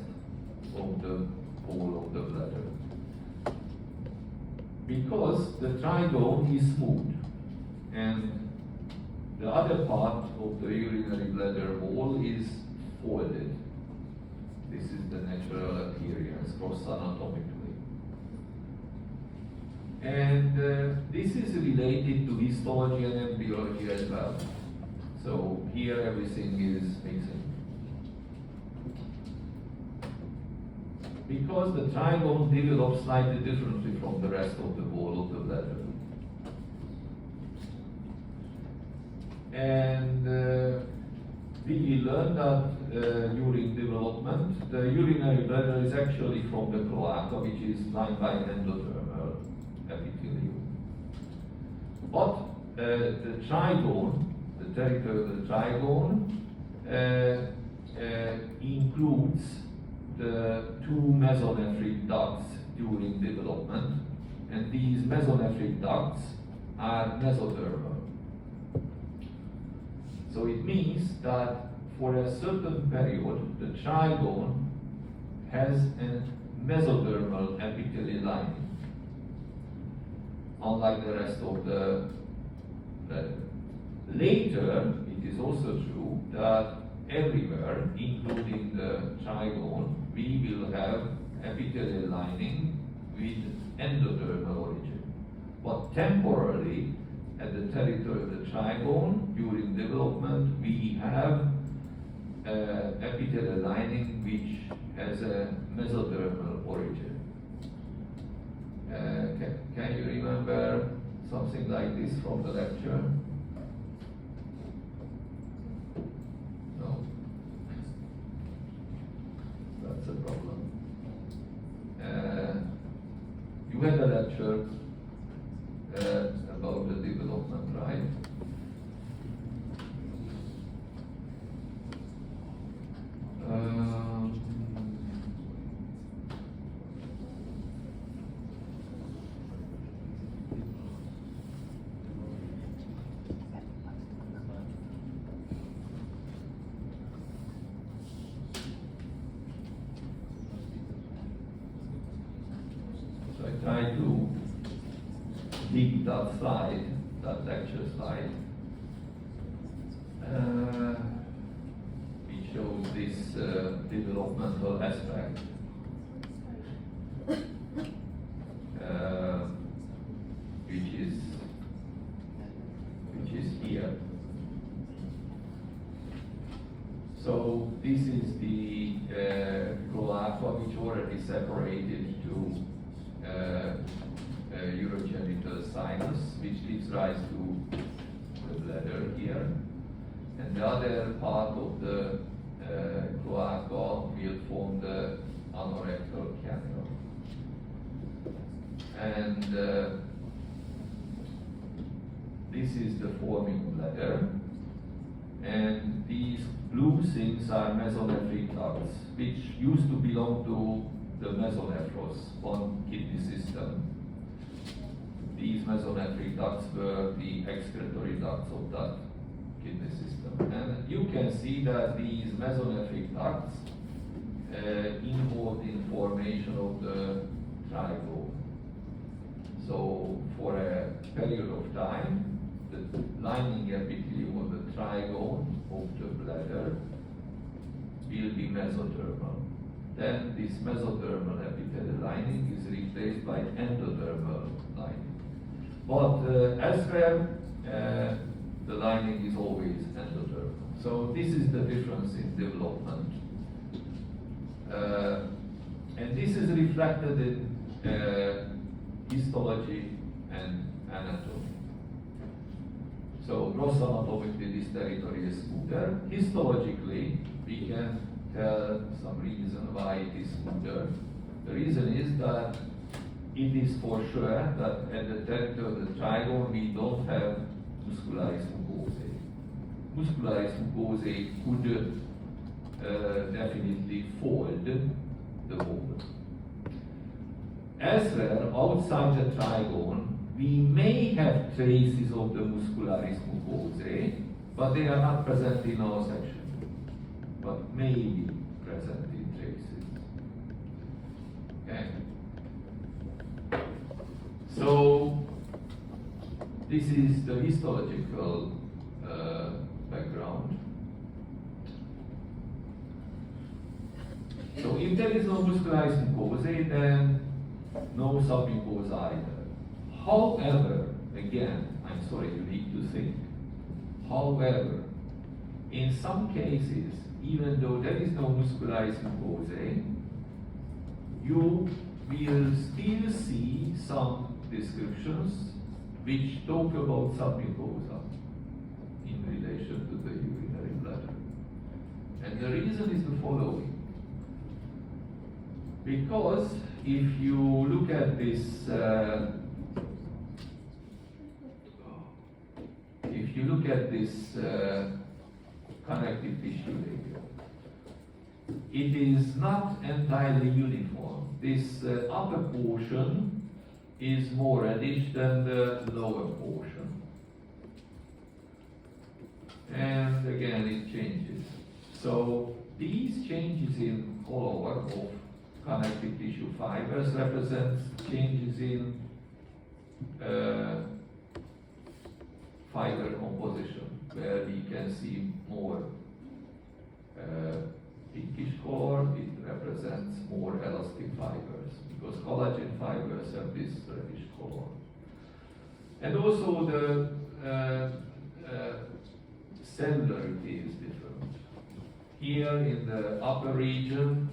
of the wall of the bladder. Because the trigone is smooth, and the other part of the urinary bladder wall is folded. This is the natural appearance cross-anatomically. And this is related to histology and embryology as well. So here everything is mixing. Because the trigone develops slightly differently from the rest of the wall of the bladder. And we learned that during development, the urinary bladder is actually from the cloaca, which is lined by endodermal epithelium. But the trigone, the territory of the trigone, includes the two mesonephric ducts during development, and these mesonephric ducts are mesodermal. So it means that for a certain period, the trigone has a mesodermal epithelial lining, unlike the rest of the bladder. Later, it is also true that everywhere, including the trigone, we will have epithelial lining with endodermal origin. But temporarily, at the territory of the trigone, during development, we have epithelial lining which has a mesodermal origin. Can you remember something like this from the lecture? that slide, that lecture slide, which shows this developmental aspect. Which is here. So this is the cloaca, which already separated to urogenital sinus, which gives rise to the bladder here. And the other part of the cloaca will form the anorectal canal. And this is the forming bladder. And these blue things are mesonephric ducts, which used to belong to the mesonephros, one kidney system. These mesonephric ducts were the excretory ducts of that kidney system. And you can see that these mesonephric ducts involved in formation of the trigone. So for a period of time, the lining epithelium of the trigone of the bladder will be mesodermal. Then this mesodermal epithelial lining is replaced by endodermal lining. But elsewhere, the lining is always endodermal. So this is the difference in development. And this is reflected in histology and anatomy. So gross anatomically this territory is smoother. Histologically, we can tell some reason why it is smoother. The reason is that it is for sure that at the territory of the trigone we don't have muscularis mucosae. Muscularis mucosae could definitely fold the bone. Elsewhere, outside the trigone, we may have traces of the muscularis mucosae, but they are not present in our section, but may be present in traces. Okay. So this is the histological background. So if there is no muscularis mucosae, then no submucosa either. However, again, I'm sorry, you need to think. However, in some cases, even though there is no muscularis mucosae, you will still see some descriptions which talk about submucosa in relation to the urinary bladder. And the reason is the following. Because if you look at this, connective tissue layer, it is not entirely uniform. This upper portion is more reddish than the lower portion. And again, it changes. So these changes in color of connective tissue fibers represents changes in fiber composition, where we can see more pinkish color. It represents more elastic fibers, because collagen fibers have this reddish color. And also the cellularity is different. Here in the upper region,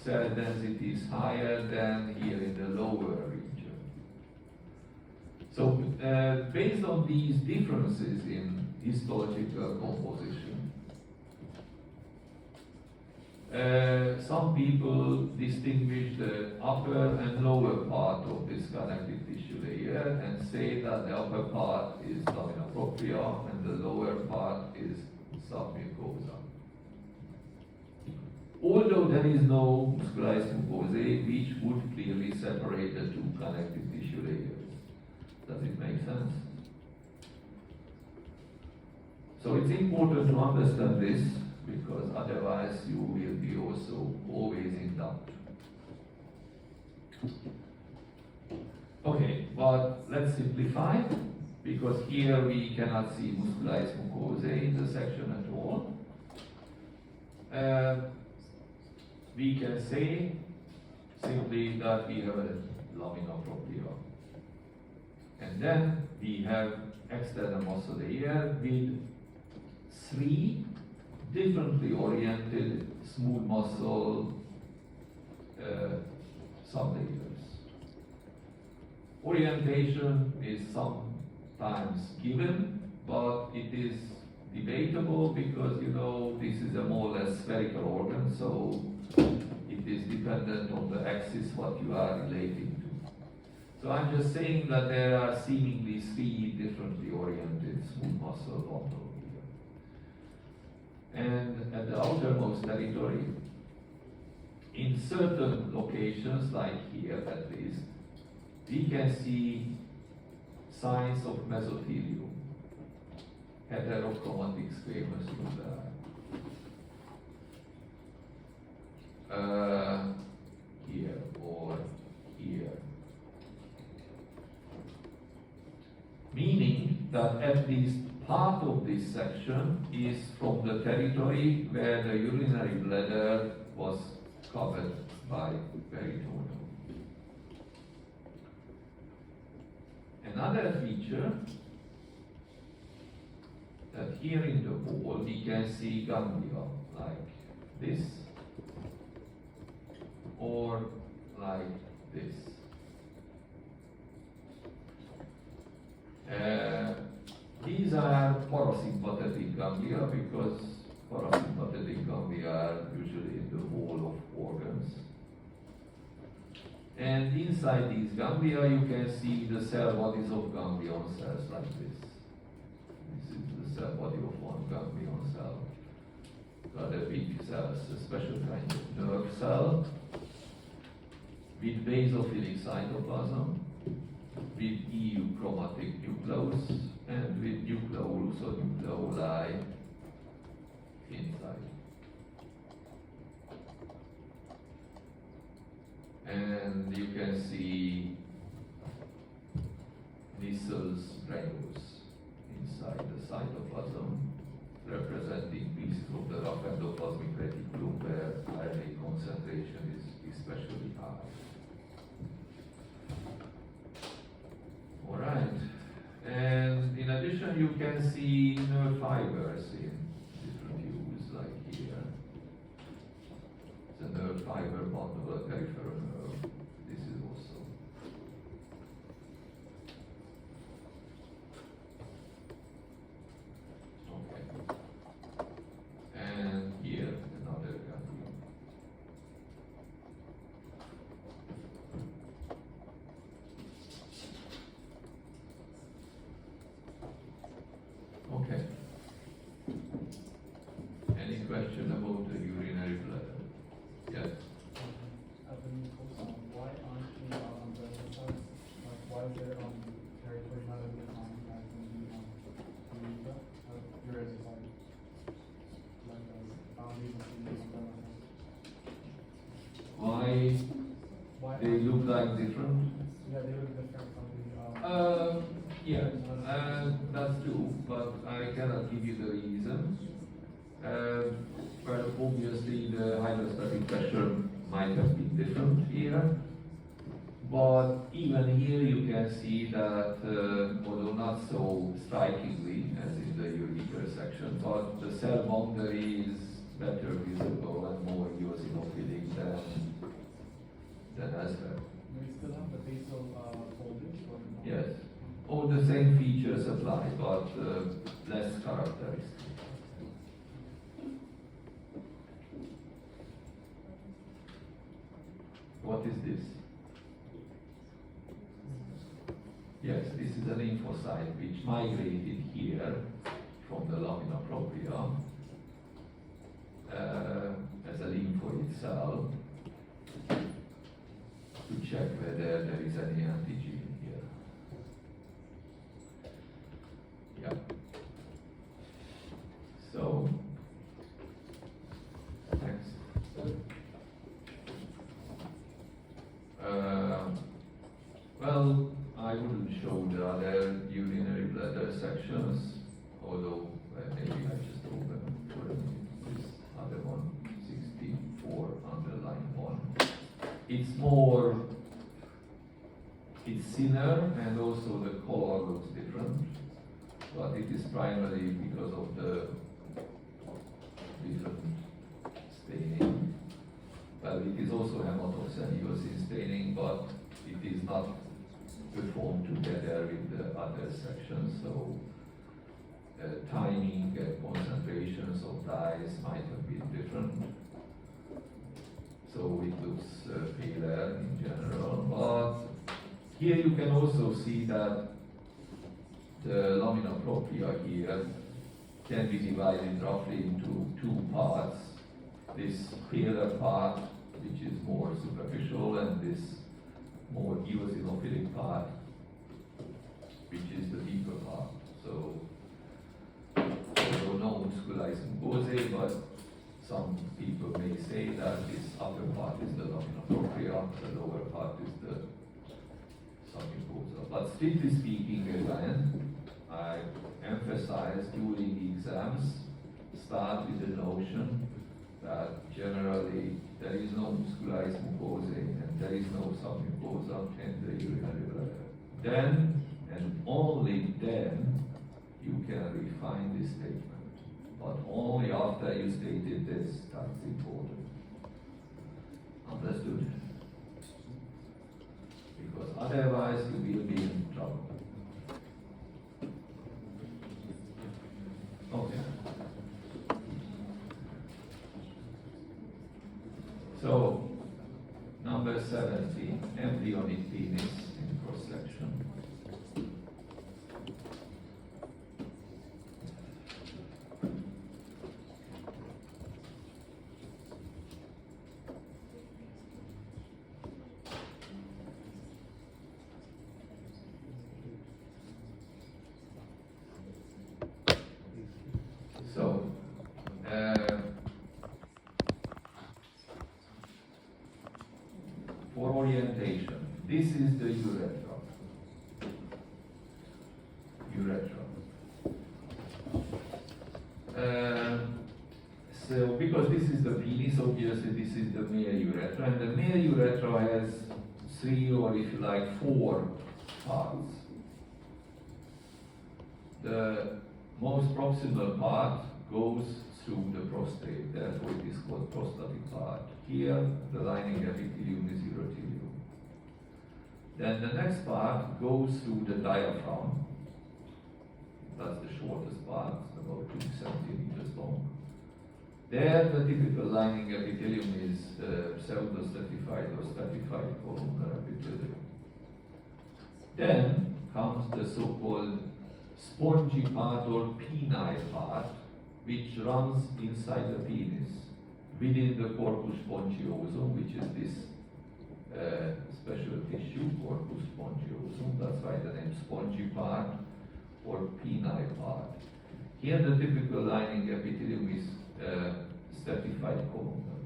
cell density is higher than here in the lower region. So based on these differences in histological composition, some people distinguish the upper and lower part of this connective tissue layer and say that the upper part is lamina propria and the lower part is submucosa. Although there is no muscularis mucosae which would clearly separate the two connective tissue layers. Does it make sense? So it's important to understand this, because otherwise you will be also always in doubt. Okay, but let's simplify. because here we cannot see muscularis mucosae in the section at all. We can say simply that we have a lamina propria. And then we have external muscle layer with 3 differently oriented smooth muscle sublayers. Orientation is sometimes given, but it is debatable because, you know, this is a more or less spherical organ, so it is dependent on the axis what you are relating to. So I'm just saying that there are seemingly 3 differently oriented smooth muscle bundles here. And at the outermost territory, in certain locations, like here at least, we can see signs of mesothelium, heterochromatic squamous nuclei. Here or here. Meaning that at least part of this section is from the territory where the urinary bladder was covered by peritoneum. Another feature that here in the wall we can see ganglia like this or like this. These are parasympathetic ganglia because parasympathetic ganglia are usually in the wall of organs. And inside these ganglia you can see the cell bodies of ganglion cells like this. This is the cell body of one ganglion cell. Got a big cells, a special kind of nerve cell with basophilic cytoplasm, with euchromatic nucleus, and with nucleolus or nucleoli inside. And you can see Nissel's granules inside the cytoplasm, representing pieces of the rough endoplasmic reticulum where RNA concentration is especially high. All right, and in addition you can see nerve fibers in different views, like here. The nerve fiber bundle, a peripheral nerve. This is also. Okay. And here another ganglion. Okay. Any question about the urinary bladder? Yes. Why aren't we on the side? Like, why is there territory not as defined as in the Eureka? Eureka side. Like, boundaries between the umbrella. Why they look like different? Yeah, they look different from the. Yeah, that's true, but I cannot give you the reason. But obviously the hydrostatic pressure might have been different here. But even here you can see that, although not so strikingly as in the urethral section, but the cell boundary is better visible and more eosinophilic than elsewhere. Do we still have the basal folding? Or no? Yes. All the same features apply, but less characteristic. What is this? Yes, this is a lymphocyte which migrated here from the lamina propria as a lymphoid cell to check whether there is any antigen here. Yeah. So, next. Well, I wouldn't show the other urinary it's thinner, and also the color looks different, but it is primarily because of the different staining. Well, it is also hematoxyliosis staining, but it is not performed together with the other sections, so timing and concentrations of dyes might have been different. So it looks paler in general, but here you can also see that the lamina propria here can be divided roughly into two parts. This paler part, which is more superficial, and this more eosinophilic part, which is the deeper part. So, although no muscularis mucosae, but some people may say that this upper part is the lamina propria, the lower part is the submucosa. But strictly speaking, again, I emphasize during the exams, start with the notion that generally there is no muscularis mucosae and there is no submucosa in the urinary bladder. Then, and only then, you can refine this statement. But only after you stated this, that's important. Understood? Because otherwise you will be in trouble. Okay. So, number 17, embryonic penis in cross-section. So, for orientation, this is the urethra. So, because this is the penis, obviously this is the male urethra, and the male urethra has 3, or if you like 4 parts. The most proximal part goes through the prostate, therefore it is called prostatic part. Here, the lining epithelium is urothelium. Then the next part goes through the diaphragm. That's the shortest part, about 2 centimeters long. There, the typical lining epithelium is pseudostratified or stratified columnar epithelium. Then comes the so-called spongy part or penile part, which runs inside the penis, within the corpus spongiosum, which is this special tissue, corpus spongiosum. That's why the name spongy part or penile part. Here, the typical lining epithelium is stratified columnar.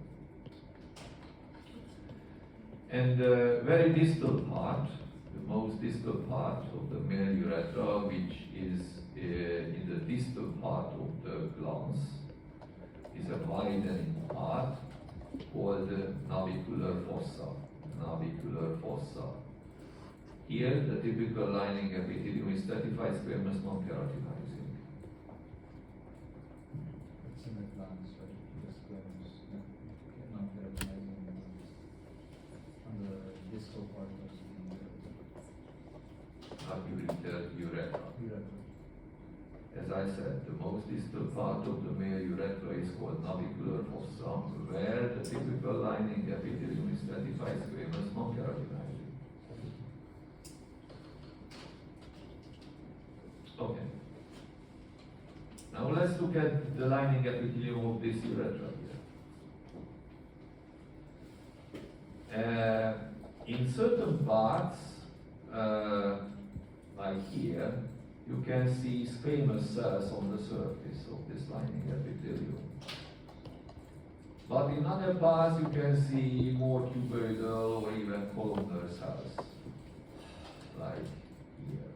And the very distal part, the most distal part of the male urethra, which is in the distal part of the glans, is a widening part called the navicular fossa. Navicular fossa. Here, the typical lining epithelium is stratified squamous non-keratinizing. It's in the glans, right? The squamous, not keratinizing on the distal part of Accurate urethra. the urethra. As I said, the most distal part of the male urethra is called navicular fossa, where the typical lining epithelium is stratified squamous non-keratinizing. Okay. Now let's look at the lining epithelium of this urethra here. In certain parts, like here, you can see squamous cells on the surface of this lining epithelium. But in other parts, you can see more cuboidal or even columnar cells, like here.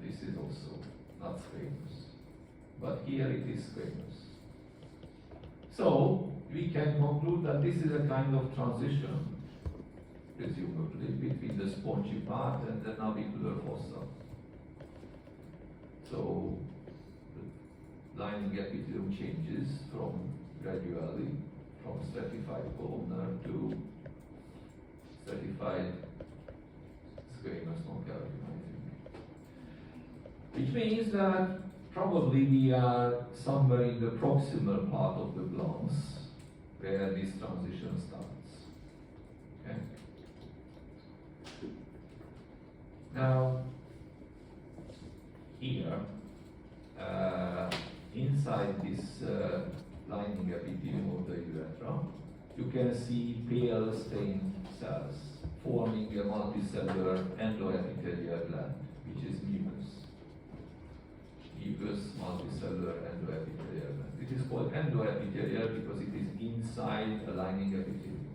This is also not squamous, but here it is squamous. So, we can conclude that this is a kind of transition, presumably, between the spongy part and the navicular fossa. So the lining epithelium changes gradually from stratified columnar to stratified squamous non-calcium, which means that probably we are somewhere in the proximal part of the glans where this transition starts. Okay? Now, here, inside this lining epithelium of the urethra, you can see pale stained cells forming a multicellular endoepithelial gland, which is mucus. Mucus multicellular endoepithelial gland. It is called endoepithelial because it is inside the lining epithelium.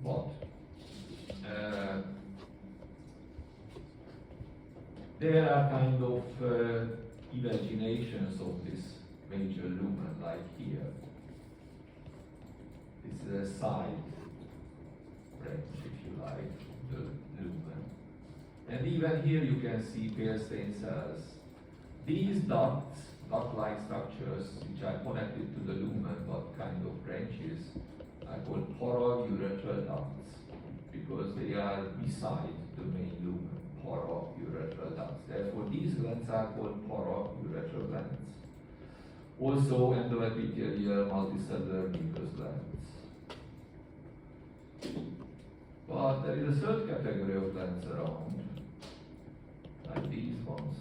But there are kind of imaginations of this major lumen, like here. This is a side branch, if you like, the lumen. And even here you can see pale stained cells. These ducts, duct-like structures, which are connected to the lumen but kind of branches, are called parauretral ducts because they are beside the main lumen, parauretral ducts. Therefore, these glands are called parauretral glands. Also, endoepithelial multicellular mucous glands. But there is a third category of glands around, like these ones,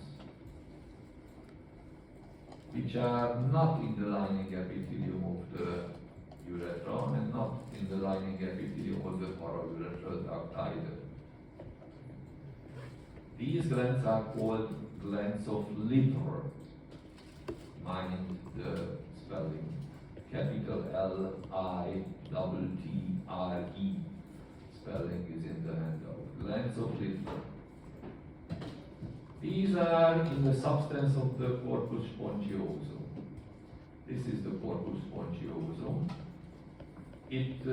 which are not in the lining epithelium of the urethra and not in the lining epithelium of the parauretral duct either. These glands are called glands of Litter. Mind the spelling. Capital L-I-T-T-R-E. Spelling is in the handout. Glands of Litter. These are in the substance of the corpus spongiosum. This is the corpus spongiosum. It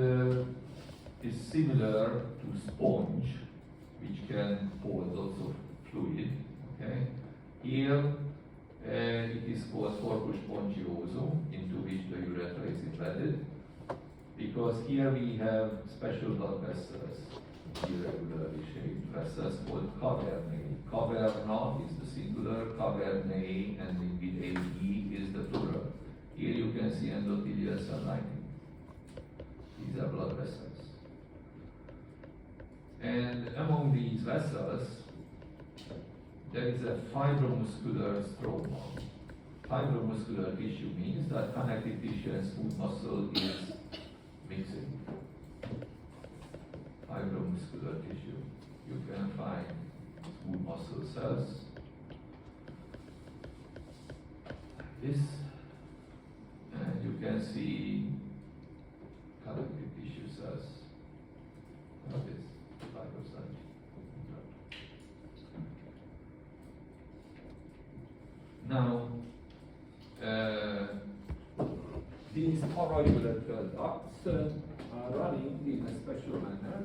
is similar to sponge, which can hold lots of fluid. Okay? Here it is called corpus spongiosum, into which the urethra is embedded, because here we have special blood vessels, irregularly shaped vessels called cavernae. Caverna is the singular, cavernae, and with AE is the plural. Here you can see endothelial cell lining. These are blood vessels. And among these vessels, there is a fibromuscular stroma. Fibromuscular tissue means that connective tissue and smooth muscle is mixing. Fibromuscular tissue. You can find smooth muscle cells like this, and you can see connective tissue cells like this. Now, these parauretral ducts are running in a special manner.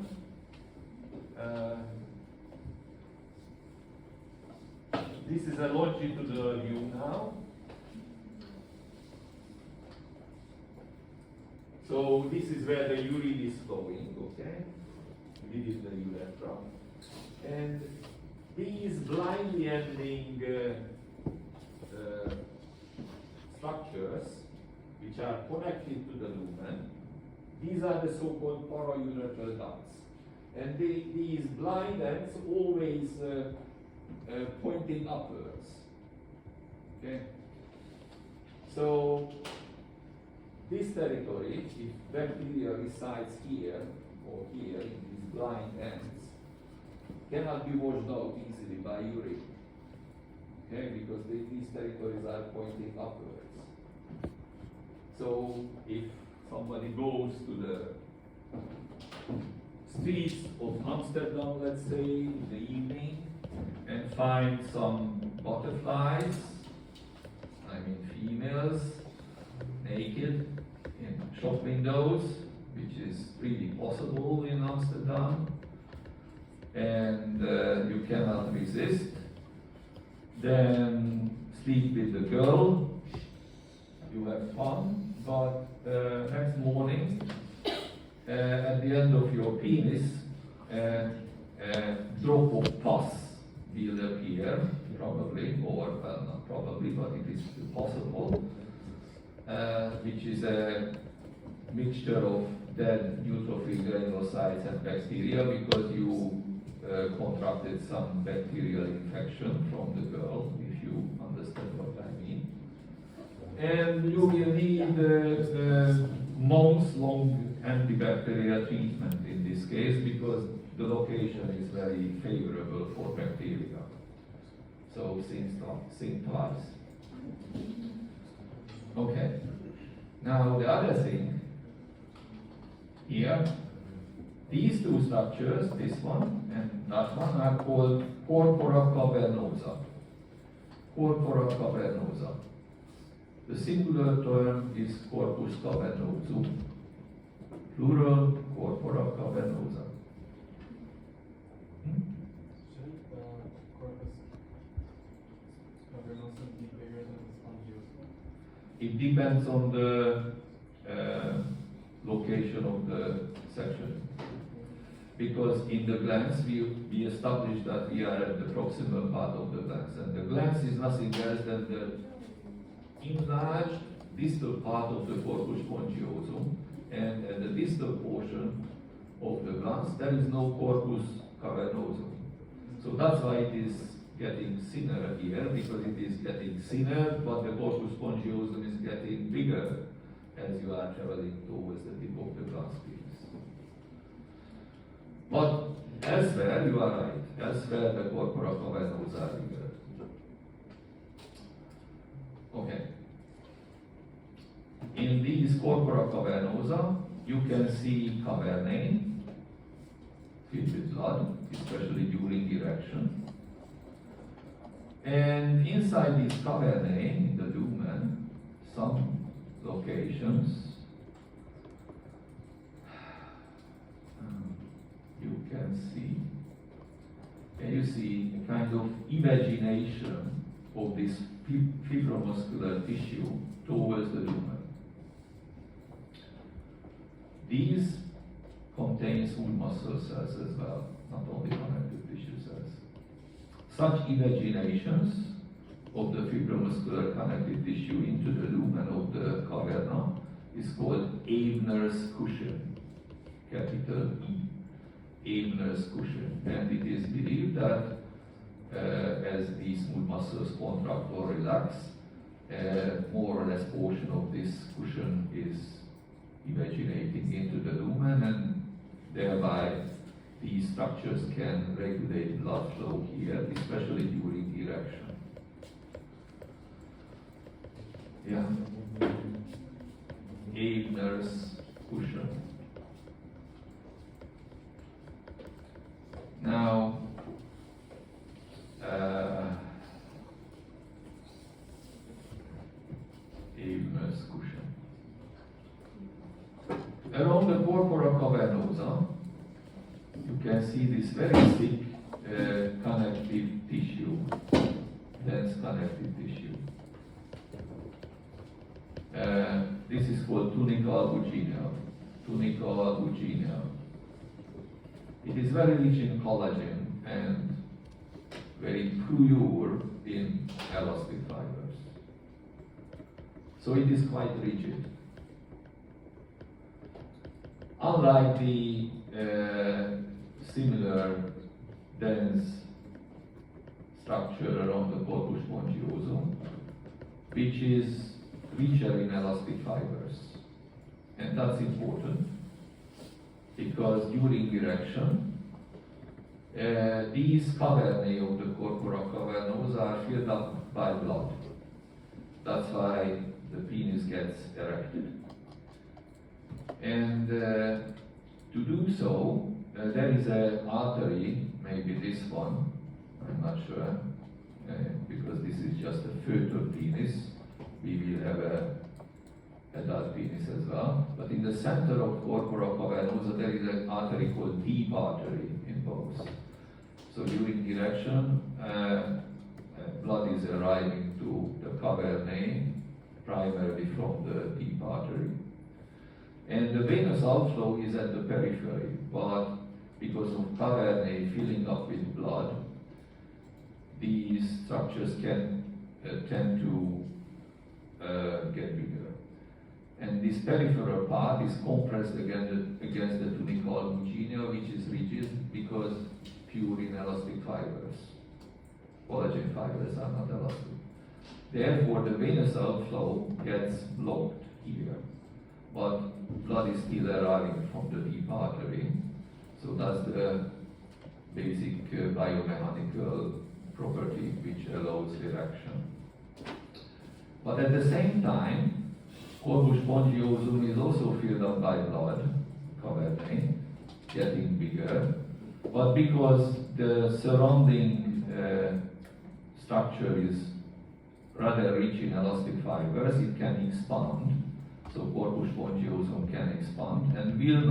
This is a longitudinal view now. So this is where the urine is flowing, okay, within the urethra. And these blindly ending structures, which are connected to the lumen, these are the so-called parauretral ducts. And these blind ends always pointing upwards. Okay? So, this territory, if bacteria resides here or here in these blind ends, cannot be washed out easily by urine. Okay, because these territories are pointing upwards. So if somebody goes to the streets of Amsterdam, let's say, in the evening, and finds some butterflies, like females naked in shop windows, which is really possible in Amsterdam, and you cannot resist. Then sleep with the girl, you have fun, but next morning, at the end of your penis, drop of pus will appear, probably, or well, not probably, but it is possible, which is a mixture of dead neutrophil granulocytes and bacteria, because you contracted some bacterial infection from the girl, if you understand what I mean. And you will need months-long antibacterial treatment in this case, because the location is very favorable for bacteria. So think twice. Okay. Now the other thing here, these two structures, this one and that one, are called corpora cavernosa. Corpora cavernosa. The singular term is corpus cavernosum. Plural, corpora cavernosa. Shouldn't the corpus cavernosum be bigger than the spongiosum? It depends on the location of the section. Because in the glans, we established that we are at the proximal part of the glans, and the glans is nothing else than the enlarged distal part of the corpus spongiosum, and at the distal portion of the glans there is no corpus cavernosum. So that's why it is getting thinner here, because it is getting thinner, but the corpus spongiosum is getting bigger as you are traveling towards the tip of the glans penis. But elsewhere, you are right. Elsewhere, the corpora cavernosa are bigger. Okay. In these corpora cavernosa, you can see cavernae filled with blood, especially during erection. And inside these cavernae, in the lumen, some locations, you can see, and you see a kind of imagination of this fibromuscular tissue towards the lumen. These contain smooth muscle cells as well, not only connective tissue cells. Such imaginations of the fibromuscular connective tissue into the lumen of the caverna is called Ebner's cushion, capital E. Ebner's cushion, and it is believed that as these smooth muscles contract or relax, more or less portion of this cushion is imaginating into the lumen, and thereby these structures can regulate blood flow here, especially during erection. Yeah. Ebner's cushion. Now, Ebner's cushion. Around the corpora cavernosa, you can see this very thick connective tissue, dense connective tissue. This is called tunica albuginea. Tunica albuginea. It is very rich in collagen and very pure in elastic fibers. So it is quite rigid. Unlike the similar dense structure around the corpus spongiosum, which is richer in elastic fibers. And that's important, because during erection, these cavernae of the corpora cavernosa are filled up by blood. That's why the penis gets erected. And to do so, there is an artery, maybe this one, I'm not sure, because this is just a foetal penis, we will have a adult penis as well. But in the center of corpora cavernosa, there is an artery called deep artery in both. So during erection, blood is arriving to the cavernae, primarily from the deep artery. And the venous outflow is at the periphery, but because of cavernae filling up with blood, these structures can tend to get bigger. And this peripheral part is compressed against the tunica albuginea, which is rigid because pure inelastic fibers. Collagen fibers are not elastic. Therefore, the venous outflow gets blocked here, but blood is still arriving from the deep artery. So that's the basic biomechanical property which allows erection. But at the same time, corpus spongiosum is also filled up by blood, cavernae, getting bigger. But because the surrounding structure is rather rich in elastic fibers, it can expand. So corpus spongiosum can expand and will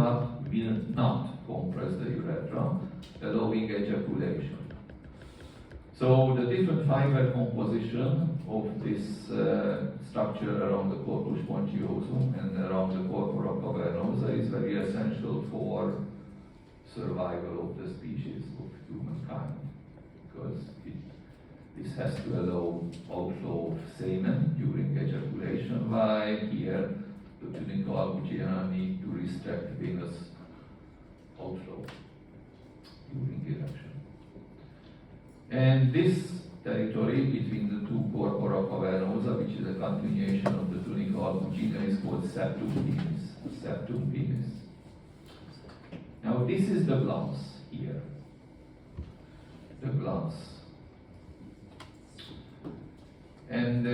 not compress the urethra, allowing ejaculation. So the different fiber composition of this structure around the corpus spongiosum and around the corpora cavernosa is very essential for survival of the species of humankind, because this has to allow outflow of semen during ejaculation, while here the tunica albuginea need to restrict venous outflow during erection. And this territory between the two corpora cavernosa, which is a continuation of the tunica albuginea, is called septum penis. Septum penis. Now this is the glans here. The glans. And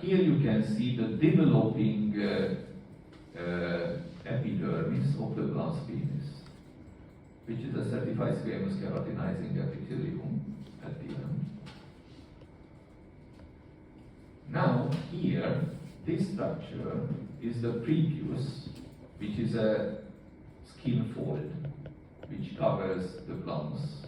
here you can see the developing epidermis of the glans penis, which is a certified squamous keratinizing epithelium at the end. Now here, this structure is the prepuce, which is a skin fold which covers the glans.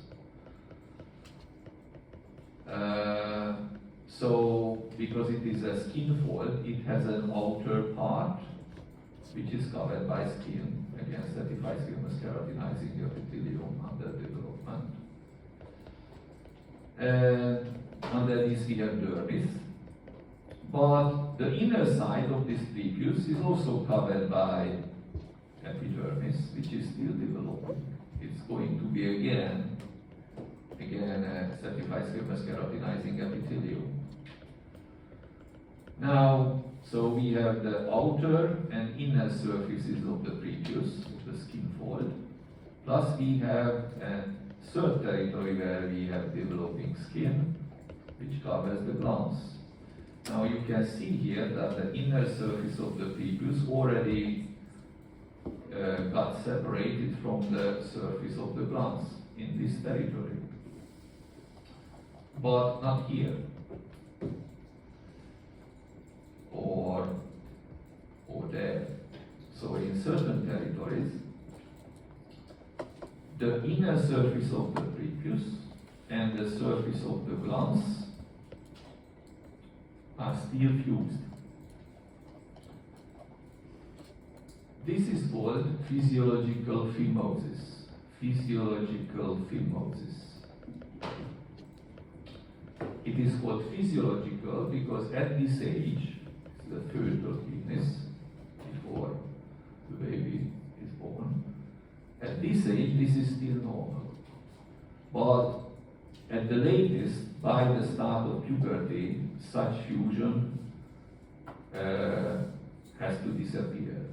So, because it is a skin fold, it has an outer part which is covered by skin, again certified squamous keratinizing epithelium under development. Underneath we have dermis, but the inner side of this prepuce is also covered by epidermis, which is still developing. It's going to be again a certified squamous keratinizing epithelium. Now, so we have the outer and inner surfaces of the prepuce, of the skin fold, plus we have a third territory where we have developing skin, which covers the glans. Now you can see here that the inner surface of the prepuce already got separated from the surface of the glans in this territory, but not here, or there. So in certain territories, the inner surface of the prepuce and the surface of the glans are still fused. This is called physiological phimosis. Physiological phimosis. It is called physiological because at this age, the fetal penis, before the baby is born, at this age this is still normal. But at the latest, by the start of puberty, such fusion has to disappear.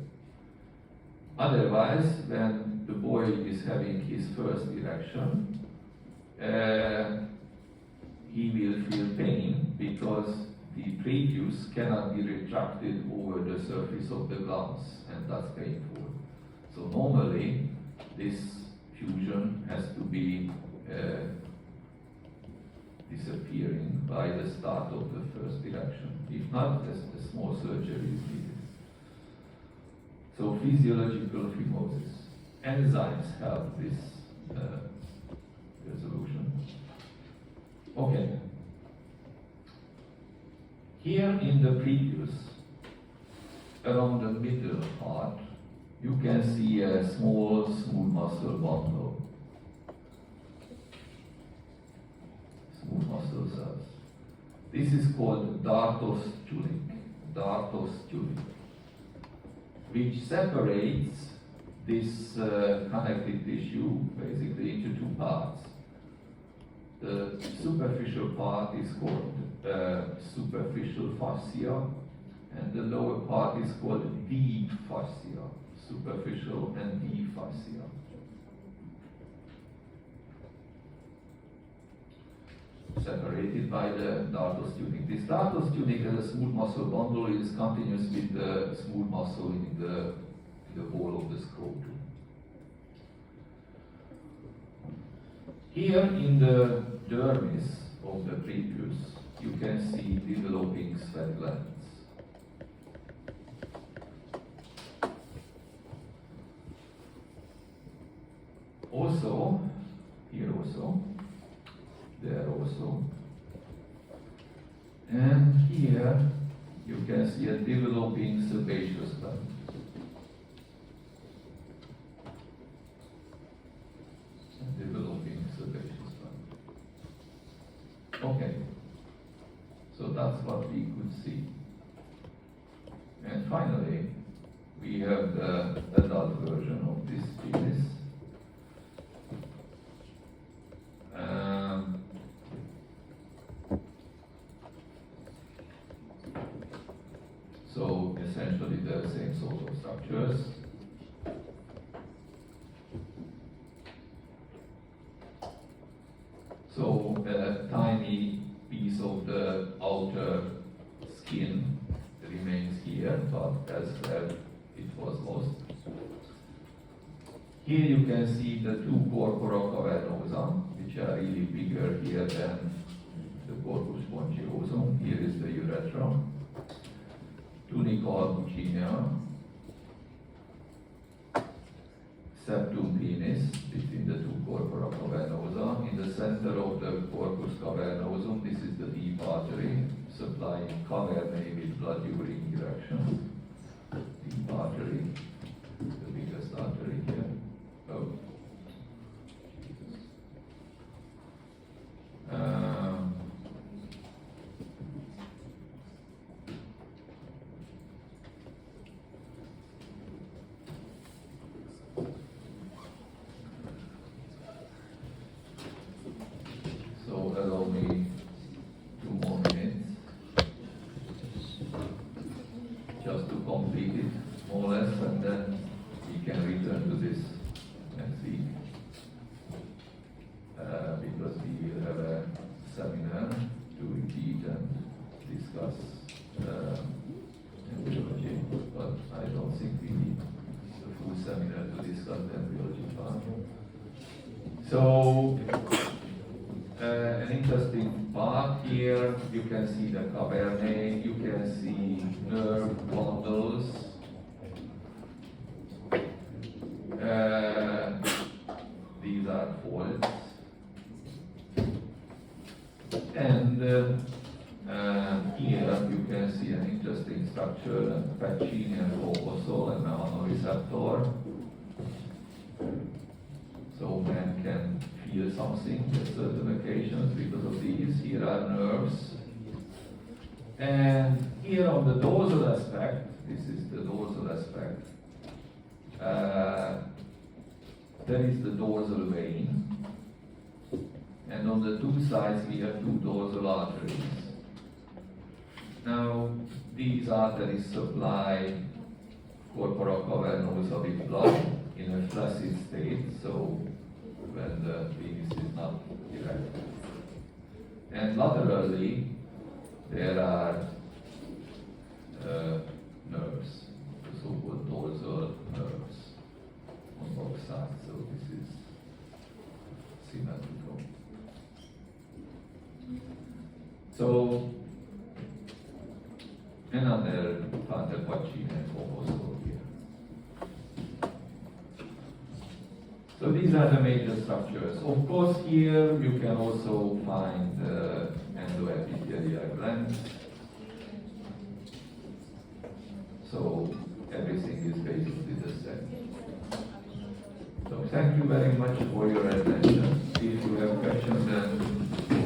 Otherwise, when the boy is having his first erection, he will feel pain because the prepuce cannot be retracted over the surface of the glans, and that's painful. So normally, this fusion has to be disappearing by the start of the first erection. If not, a small surgery is needed. So physiological phimosis. Enzymes help this resolution. Okay. Here in the prepuce, around the middle part, you can see a small smooth muscle bundle. Smooth muscle cells. This is called dartos tunic, which separates this connective tissue basically into two parts. The superficial part is called superficial fascia, and the lower part is called deep fascia, superficial and deep fascia. Separated by the dartos tunic. This dartos tunic as a smooth muscle bundle is continuous with the smooth muscle in the whole of the scrotum. Here in the dermis of the prepuce, you can see developing sweat glands. Also, here also, there also, and here you can see a developing sebaceous gland. Developing sebaceous gland. Okay, so that's what we could see. And finally, we have the adult version of this penis. So essentially the same sort of structures. So a tiny piece of the outer skin remains here, but as it was lost. Here you can see the two corpora cavernosa, which are really bigger here than the corpus spongiosum. Here is the urethra. Tunica albuginea, septum penis between the two corpora cavernosa. In the center of the corpus cavernosum, this is the deep artery supplying cavernae with blood during erection. Deep artery, the biggest artery here. Oh. So allow me 2 more minutes just to complete it more or less, and then we can return to this next week because we will have a seminar to repeat and discuss embryology, but I don't think we need the full seminar to discuss the embryology part. So an interesting part here, you can see the cavernae, you can see nerve bundles. These are folds. And here you can see an interesting structure, a Pacinian corpuscle and melanoreceptor. So man can feel something at certain occasions because of these. Here are nerves. And here on the dorsal aspect, this is the dorsal aspect, there is the dorsal vein. And on the two sides we have 2 dorsal arteries. Now, these arteries supply corpora cavernosa with blood in a flaccid state, so when the penis is not erect. And laterally, there are nerves, the so-called dorsal nerves on both sides, so this is symmetrical. Pachin and Pomoso here. So these are the major structures. Of course, here you can also find endoepithelial glands. So everything is basically the same. So thank you very much for your attention. If you have questions, then